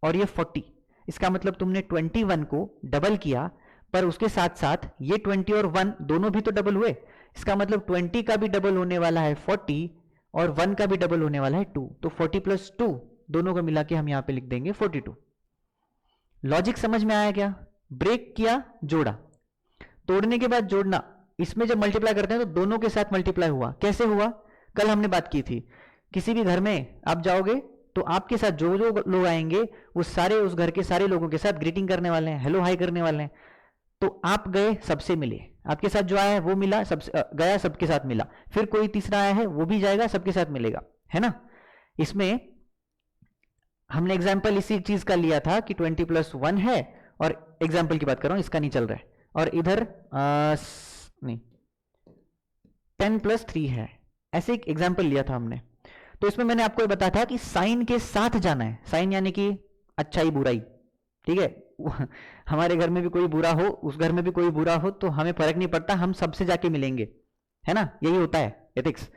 और ये 40, इसका मतलब तुमने 21 को डबल किया, पर उसके साथ साथ ये 20 और 1 दोनों भी तो डबल हुए। इसका मतलब 20 का भी डबल होने वाला है 40, और 1 का भी डबल होने वाला है 2। तो 40 प्लस 2 दोनों को मिला के हम यहां पे लिख देंगे 42। लॉजिक समझ में आया क्या? ब्रेक किया, जोड़ा, तोड़ने के बाद जोड़ना। इसमें जब मल्टीप्लाई करते हैं तो दोनों के साथ मल्टीप्लाई हुआ। कैसे हुआ? कल हमने बात की थी, किसी भी घर में आप जाओगे तो आपके साथ जो जो लोग आएंगे वो सारे उस घर के सारे लोगों के साथ ग्रीटिंग करने वाले हैं, हेलो हाई करने वाले हैं। तो आप गए, सबसे मिले, आपके साथ जो आया है वो मिला, सबसे गया, सबके साथ मिला, फिर कोई तीसरा आया है वो भी जाएगा, सबके साथ मिलेगा, है ना। इसमें हमने एग्जाम्पल इसी चीज का लिया था कि 20 प्लस 1 है, और एग्जाम्पल की बात कर रहा हूं, इसका नहीं चल रहा है, और इधर नहीं 10 प्लस 3 है, ऐसे एक एग्जाम्पल लिया था हमने। तो इसमें मैंने आपको बताया था कि साइन के साथ जाना है। साइन यानी कि अच्छाई बुराई, ठीक है। हमारे घर में भी कोई बुरा हो, उस घर में भी कोई बुरा हो, तो हमें फर्क नहीं पड़ता, हम सबसे जाके मिलेंगे, है ना। यही होता है एथिक्स।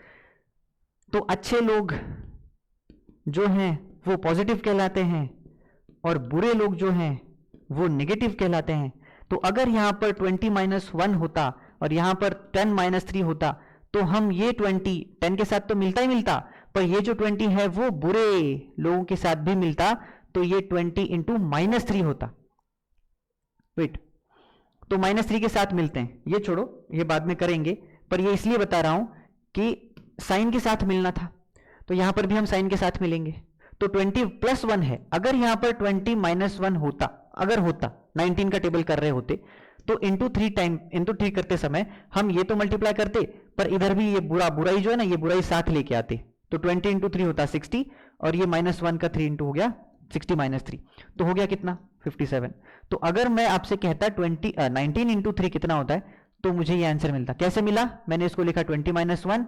तो अच्छे लोग जो हैं वो पॉजिटिव कहलाते हैं, और बुरे लोग जो हैं वो नेगेटिव कहलाते हैं। तो अगर यहां पर 20 माइनस 1 होता और यहां पर 10 माइनस 3 होता, तो हम ये 20 10 के साथ तो मिलता ही मिलता, पर ये जो 20 है वो बुरे लोगों के साथ भी मिलता, तो ये 20 इंटू माइनस 3 होता। वेट, तो माइनस 3 के साथ मिलते हैं, ये छोड़ो, ये बाद में करेंगे, पर ये इसलिए बता रहा हूं कि साइन के साथ मिलना था, तो यहां पर भी हम साइन के साथ मिलेंगे। तो 20 प्लस 1 है, अगर यहां पर 20 माइनस 1 होता, अगर होता 19 का टेबल कर रहे होते, तो इंटू 3 करते समय हम ये तो मल्टीप्लाई करते, पर इधर भी ये बुराई जो है ना, ये बुराई साथ लेके आते। तो 20 इंटू 3 होता 60, और ये माइनस 1 का 3 इंटू हो गया 60 माइनस 3, तो हो गया कितना? 57। तो अगर मैं आपसे कहता 19 इंटू 3 कितना होता है, तो मुझे ये आंसर मिलता। कैसे मिला? मैंने इसको लिखा 20 माइनस 1,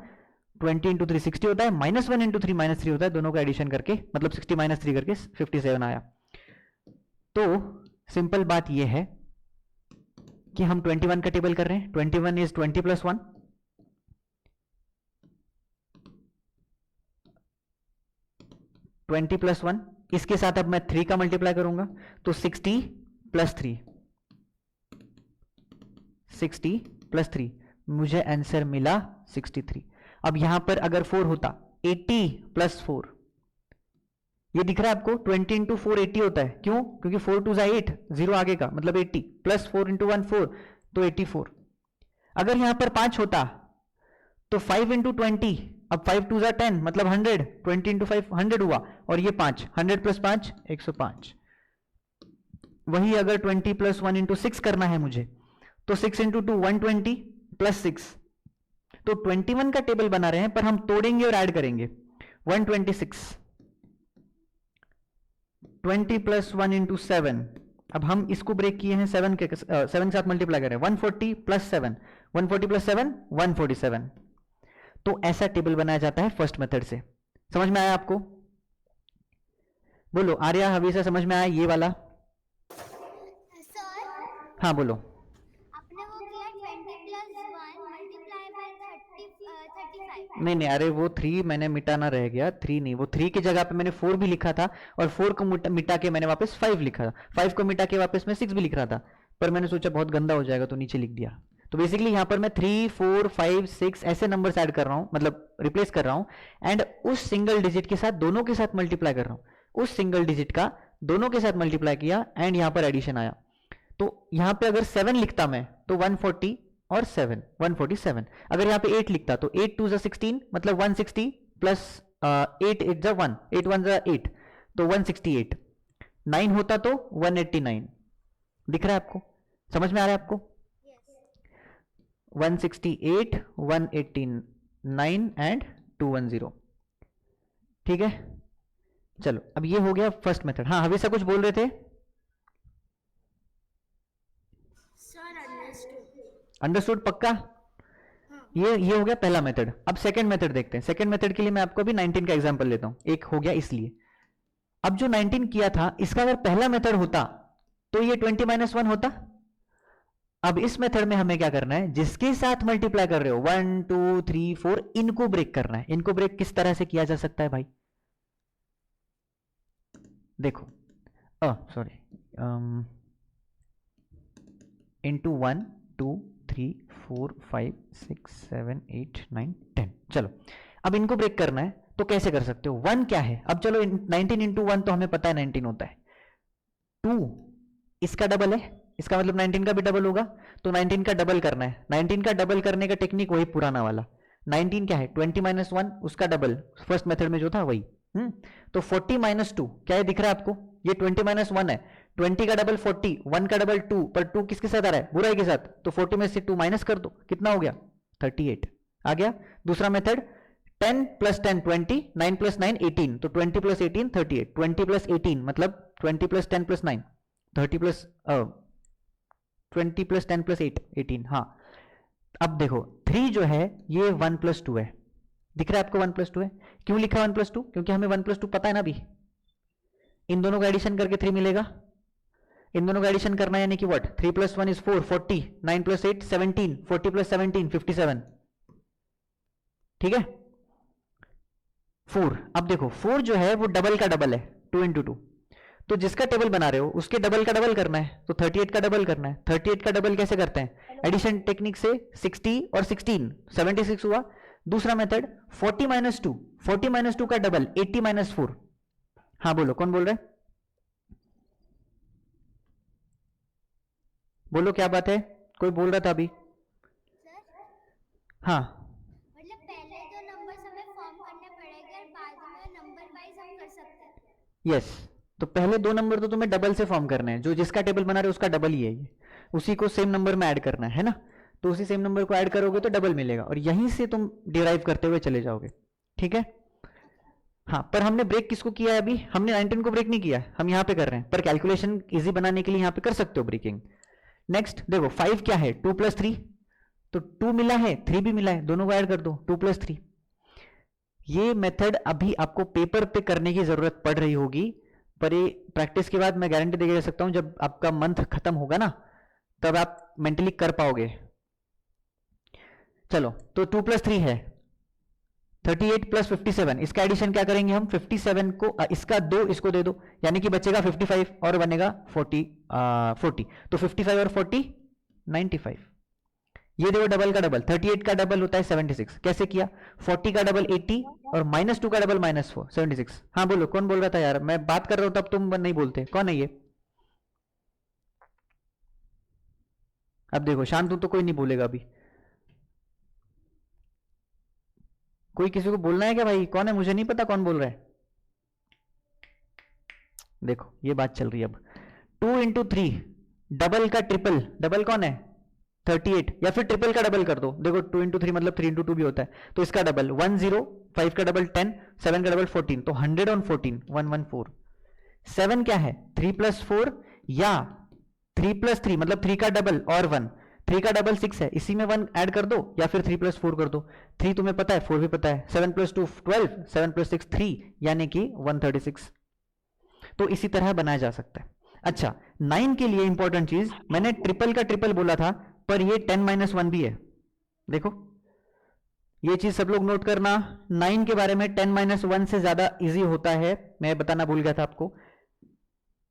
20 इंटू 3 60 होता है, माइनस 1 इंटू 3 माइनस 3 होता है, दोनों का एडिशन करके, मतलब 60 माइनस 3 करके 57 आया। तो सिंपल बात यह है कि हम 21 का टेबल कर रहे हैं। 21 इज 20 प्लस 1, 20 प्लस 1, इसके साथ अब मैं 3 का मल्टीप्लाई करूंगा, तो 60 प्लस 3, 60 प्लस 3, मुझे आंसर मिला 63। अब यहां पर अगर 4 होता, 80 प्लस 4, ये दिख रहा है आपको, 20 इंटू 4 80 होता है। क्यों? क्योंकि 4 टू 8, 0 आगे का मतलब 80, प्लस 4 इंटू 1 4, तो 84। अगर यहां पर 5 होता तो 5 इंटू 20, अब 5 टू 10 मतलब 100, 20 इंटू 5 100 हुआ, और ये 5, 100 प्लस 5 105। वही अगर 20 प्लस 1 इंटू 6 करना है मुझे, तो 6 इंटू 2 120 प्लस 6, तो 21 का टेबल बना रहे हैं, पर हम तोड़ेंगे और ऐड करेंगे। 126, 20 प्लस 1 इंटू 7, अब हम इसको ब्रेक किए हैं 7 के साथ मल्टीप्लाई करें, 140 प्लस 7, 140 प्लस 7 147। तो ऐसा टेबल बनाया जाता है फर्स्ट मेथड से। समझ में आया आपको? बोलो आर्या, हमेशा समझ में आया ये वाला? सर हाँ बोलो। नहीं नहीं, अरे वो 3 मैंने मिटाना रह गया, 3 नहीं, वो 3 की जगह पे मैंने 4 भी लिखा था और 4 को मिटा के मैंने वापस 5 लिखा था, 5 को मिटा के वापस मैं 6 भी लिख रहा था, पर मैंने सोचा बहुत गंदा हो जाएगा तो नीचे लिख दिया। तो बेसिकली यहाँ पर मैं 3 4 5 6 ऐसे नंबर्स ऐड कर रहा हूँ, मतलब रिप्लेस कर रहा हूँ, एंड उस सिंगल डिजिट के साथ दोनों के साथ मल्टीप्लाई कर रहा हूँ, उस सिंगल डिजिट का दोनों के साथ मल्टीप्लाई किया एंड यहाँ पर एडिशन आया। तो यहाँ पे अगर 7 लिखता मैं तो 140 और 7 147, अगर यहाँ पे 8 लिखता तो 8 2 16 मतलब 160 प्लस 8 8 जा 1 8 1 जा 8 तो 168, 9 होता तो 189। दिख रहा है आपको, समझ में आ रहा है आपको? Yes 168 189 and 210। ठीक है, चलो अब ये हो गया फर्स्ट मेथड। हाँ हमेशा कुछ बोल रहे थे? Sir understood. अंडरस्टूड पक्का? हाँ ये हो गया पहला मेथड। अब सेकंड मेथड देखते हैं। सेकंड मेथड के लिए मैं आपको अभी 19 का एग्जांपल लेता हूं, एक हो गया इसलिए। अब जो 19 किया था इसका अगर पहला मेथड होता तो ये 20 - 1 होता। अब इस मेथड में हमें क्या करना है, जिसके साथ मल्टीप्लाई कर रहे हो 1 2 3 4 इनको ब्रेक करना है। इनको ब्रेक किस तरह से किया जा सकता है भाई? देखो सॉरी, इंटू 1 2 3 4 5 6 7 8 9 10। चलो अब इनको ब्रेक करना है तो कैसे कर सकते हो? 1 क्या है? अब चलो 19 इंटू 1 तो हमें पता है 19 होता है। 2 इसका डबल है, इसका मतलब 19 का भी डबल होगा, तो 19 का डबल करना है। 19 का डबल करने का टेक्निक वही पुराना वाला। 19 क्या है? 20 - 1 उसका डबल, फर्स्ट मेथड में जो था वही। तो 40 - 2 क्या है, दिख रहा है आपको? ये 20 - 1 है, 20 का डबल 40, 1 का डबल 2, पर 2 किसके साथ आ रहा है? बुराई के साथ, तो 40 में से 2 माइनस कर दो, कितना हो गया? 38 आ गया। दूसरा मेथड 10 + 10 20, 9 + 9 18, तो 20 + 18 38, 20 + 18 मतलब 20 + 10 + 9 30 प्लस 20 + 10 + 8 18। हाँ अब देखो 3 जो है ये 1 + 2 है, दिख रहा है आपको 1 + 2 है। क्यों लिखा 1 + 2? क्योंकि हमें 1 + 2 पता है ना अभी। इन दोनों का एडिशन करके 3 मिलेगा, इन दोनों का एडिशन करना है, यानी कि व्हाट, 3 + 1 = 4 40, 9 + 8 17, 40 + 17 57। ठीक है 4। अब देखो 4 जो है वो डबल का डबल है, 2 × 2, तो जिसका टेबल बना रहे हो उसके डबल का डबल करना है, तो 38 का डबल करना है। 38 का डबल कैसे करते हैं? एडिशन टेक्निक से 60 और 16 76 हुआ। दूसरा मेथड 40 - 2, 40 - 2 का डबल 80 - 4। हाँ बोलो, कौन बोल रहा है? बोलो क्या बात है, कोई बोल रहा था अभी? सर हाँ मतलब पहले दो नंबर्स हमें फॉर्म करने पड़ेंगे और बाद में नंबर वाइज हम कर सकते हैं। यस, तो पहले 2 नंबर तो तुम्हें डबल से फॉर्म करने हैं, जो जिसका टेबल बना रहे हो उसका डबल ही है ये, उसी को सेम नंबर में ऐड करना है ना। तो उसी सेम नंबर को ऐड करोगे तो डबल मिलेगा और यहीं से तुम डिराइव करते हुए चले जाओगे। ठीक है हाँ, पर हमने ब्रेक किसको किया है अभी? हमने 19 को ब्रेक नहीं किया, हम यहाँ पे कर रहे हैं, पर कैलकुलेशन इजी बनाने के लिए यहाँ पे कर सकते हो ब्रेकिंग। नेक्स्ट देखो 5 क्या है? 2 + 3, तो 2 मिला है 3 भी मिला है, दोनों को ऐड कर दो, 2 + 3। ये मेथड अभी आपको पेपर पे करने की जरूरत पड़ रही होगी, पर ये प्रैक्टिस के बाद मैं गारंटी दे सकता हूं जब आपका मंथ खत्म होगा ना तब आप मेंटली कर पाओगे। चलो तो 2 + 3 है 38 + 57, इसका एडिशन क्या करेंगे हम? 57 को इसका 2 इसको दे दो, यानी कि बचेगा 55 और बनेगा 40 40, तो 55 और 40 95। ये देखो डबल का डबल, 38 का डबल होता है 76, कैसे किया? 40 का डबल 80 और -2 का डबल -4 76। हाँ बोलो, कौन बोल रहा था यार? मैं बात कर रहा हूं तब तुम नहीं बोलते, कौन है ये? अब देखो शांत हूं तो कोई नहीं बोलेगा अभी। कोई किसी को बोलना है क्या भाई? कौन है? मुझे नहीं पता कौन बोल रहा है। देखो ये बात चल रही है अब। 2 × 3 डबल का ट्रिपल, डबल कौन है? 38, या फिर ट्रिपल का डबल कर दो। देखो 2 × 3 मतलब 3 × 2 भी होता है, तो इसका डबल 10, 5 का डबल 10, 7 का डबल 14, तो 114 114। 7 क्या है? 3 + 4 या 3 + 3 मतलब 3 का डबल और 1, 3 का डबल 6 है, इसी में 1 ऐड कर दो, या फिर 3 + 4 कर दो। 3 तुम्हें पता है, 4 भी पता है, 7 + 2 12, 7 + 6 3, यानी कि 136। तो इसी तरह बनाया जा सकता है। अच्छा 9 के लिए इंपॉर्टेंट चीज, मैंने ट्रिपल का ट्रिपल बोला था, पर ये 10 - 1 भी है। देखो ये चीज सब लोग नोट करना। 9 के बारे में 10 - 1 से ज्यादा इजी होता है, मैं बताना भूल गया था आपको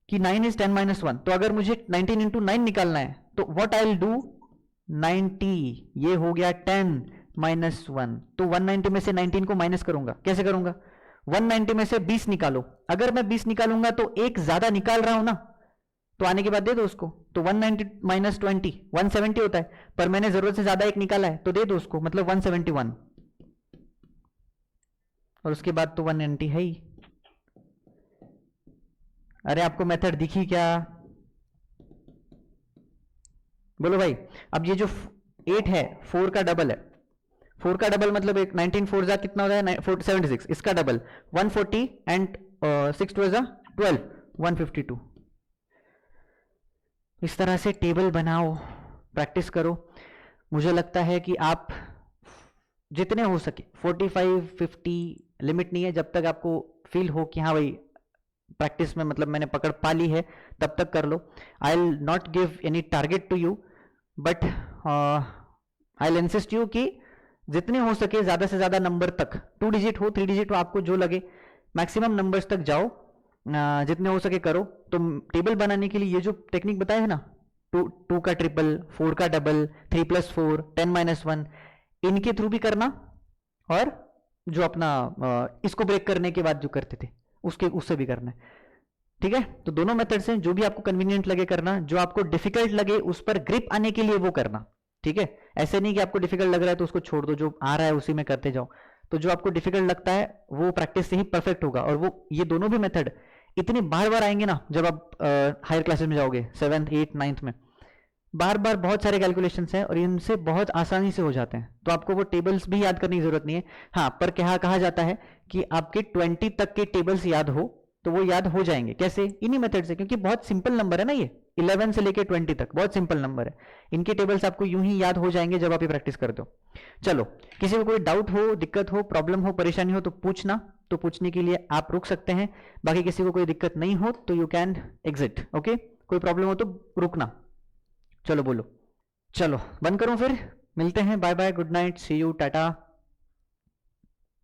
कि 9 इज 10 - 1। तो अगर मुझे 19 × 9 निकालना है तो व्हाट आई विल डू, 90 ये हो गया 10 - 1, तो 190 में से 19 को माइनस करूंगा। कैसे करूंगा, 190 में से 20 निकालो। अगर मैं 20 निकालूंगा तो एक ज्यादा निकाल रहा हूं ना, तो आने के बाद दे दो उसको। तो 190 - 20 170 होता है, पर मैंने जरूरत से ज्यादा एक निकाला है तो दे दो उसको, मतलब 171, और उसके बाद तो 190 है ही। अरे आपको मेथड दिखी क्या, बोलो भाई। अब ये जो 8 है 4 का डबल है, 4 का डबल मतलब एक 19 4 जा कितना होता है 76, इसका डबल 140 एंड 6 2 जा 12 152। इस तरह से टेबल बनाओ, प्रैक्टिस करो। मुझे लगता है कि आप जितने हो सके 45 50, लिमिट नहीं है, जब तक आपको फील हो कि हाँ भाई प्रैक्टिस में मतलब मैंने पकड़ पा ली है तब तक कर लो। I will not give any target to you, but I will insist you कि जितने हो सके ज्यादा से ज्यादा नंबर तक, 2 डिजिट हो 3 डिजिट हो, आपको जो लगे मैक्सिमम नंबर्स तक जाओ, जितने हो सके करो। तो टेबल बनाने के लिए ये जो टेक्निक बताया है ना, 2 का ट्रिपल, 4 का डबल, 3 + 4, 10 - 1, इनके थ्रू भी करना, और जो अपना इसको ब्रेक करने के बाद जो करते थे उससे भी करना है। ठीक है, तो दोनों मेथड्स हैं, जो भी आपको कन्वीनियंट लगे करना, जो आपको डिफिकल्ट लगे उस पर ग्रिप आने के लिए वो करना। ठीक है, ऐसे नहीं कि आपको डिफिकल्ट लग रहा है तो उसको छोड़ दो, जो आ रहा है उसी में करते जाओ। तो जो आपको डिफिकल्ट लगता है वो प्रैक्टिस से ही परफेक्ट होगा, और वो ये दोनों भी मेथड इतने बार बार आएंगे ना जब आप हायर क्लासेस में जाओगे 7th 8th 9th में, बार बार बहुत सारे कैलकुलेशंस हैं और इनसे बहुत आसानी से हो जाते हैं। तो आपको वो टेबल्स भी याद करने की जरूरत नहीं है। हाँ, पर कहा जाता है कि आपके 20 तक के टेबल्स याद हो तो वो याद हो जाएंगे। कैसे, इन्हीं मेथड से, क्योंकि बहुत सिंपल नंबर है ना, ये 11 से लेके 20 तक बहुत सिंपल नंबर है। इनके टेबल्स आपको यूं ही याद हो जाएंगे जब आप ये प्रैक्टिस करते हो। चलो, किसी को कोई डाउट हो, दिक्कत हो, प्रॉब्लम हो, परेशानी हो तो पूछना। तो पूछने के लिए आप रुक सकते हैं, बाकी किसी को कोई दिक्कत नहीं हो तो यू कैन एग्जिट। ओके, कोई प्रॉब्लम हो तो रुकना। चलो बोलो, चलो बंद करूं फिर, मिलते हैं, bye bye, good night, see you, Tata.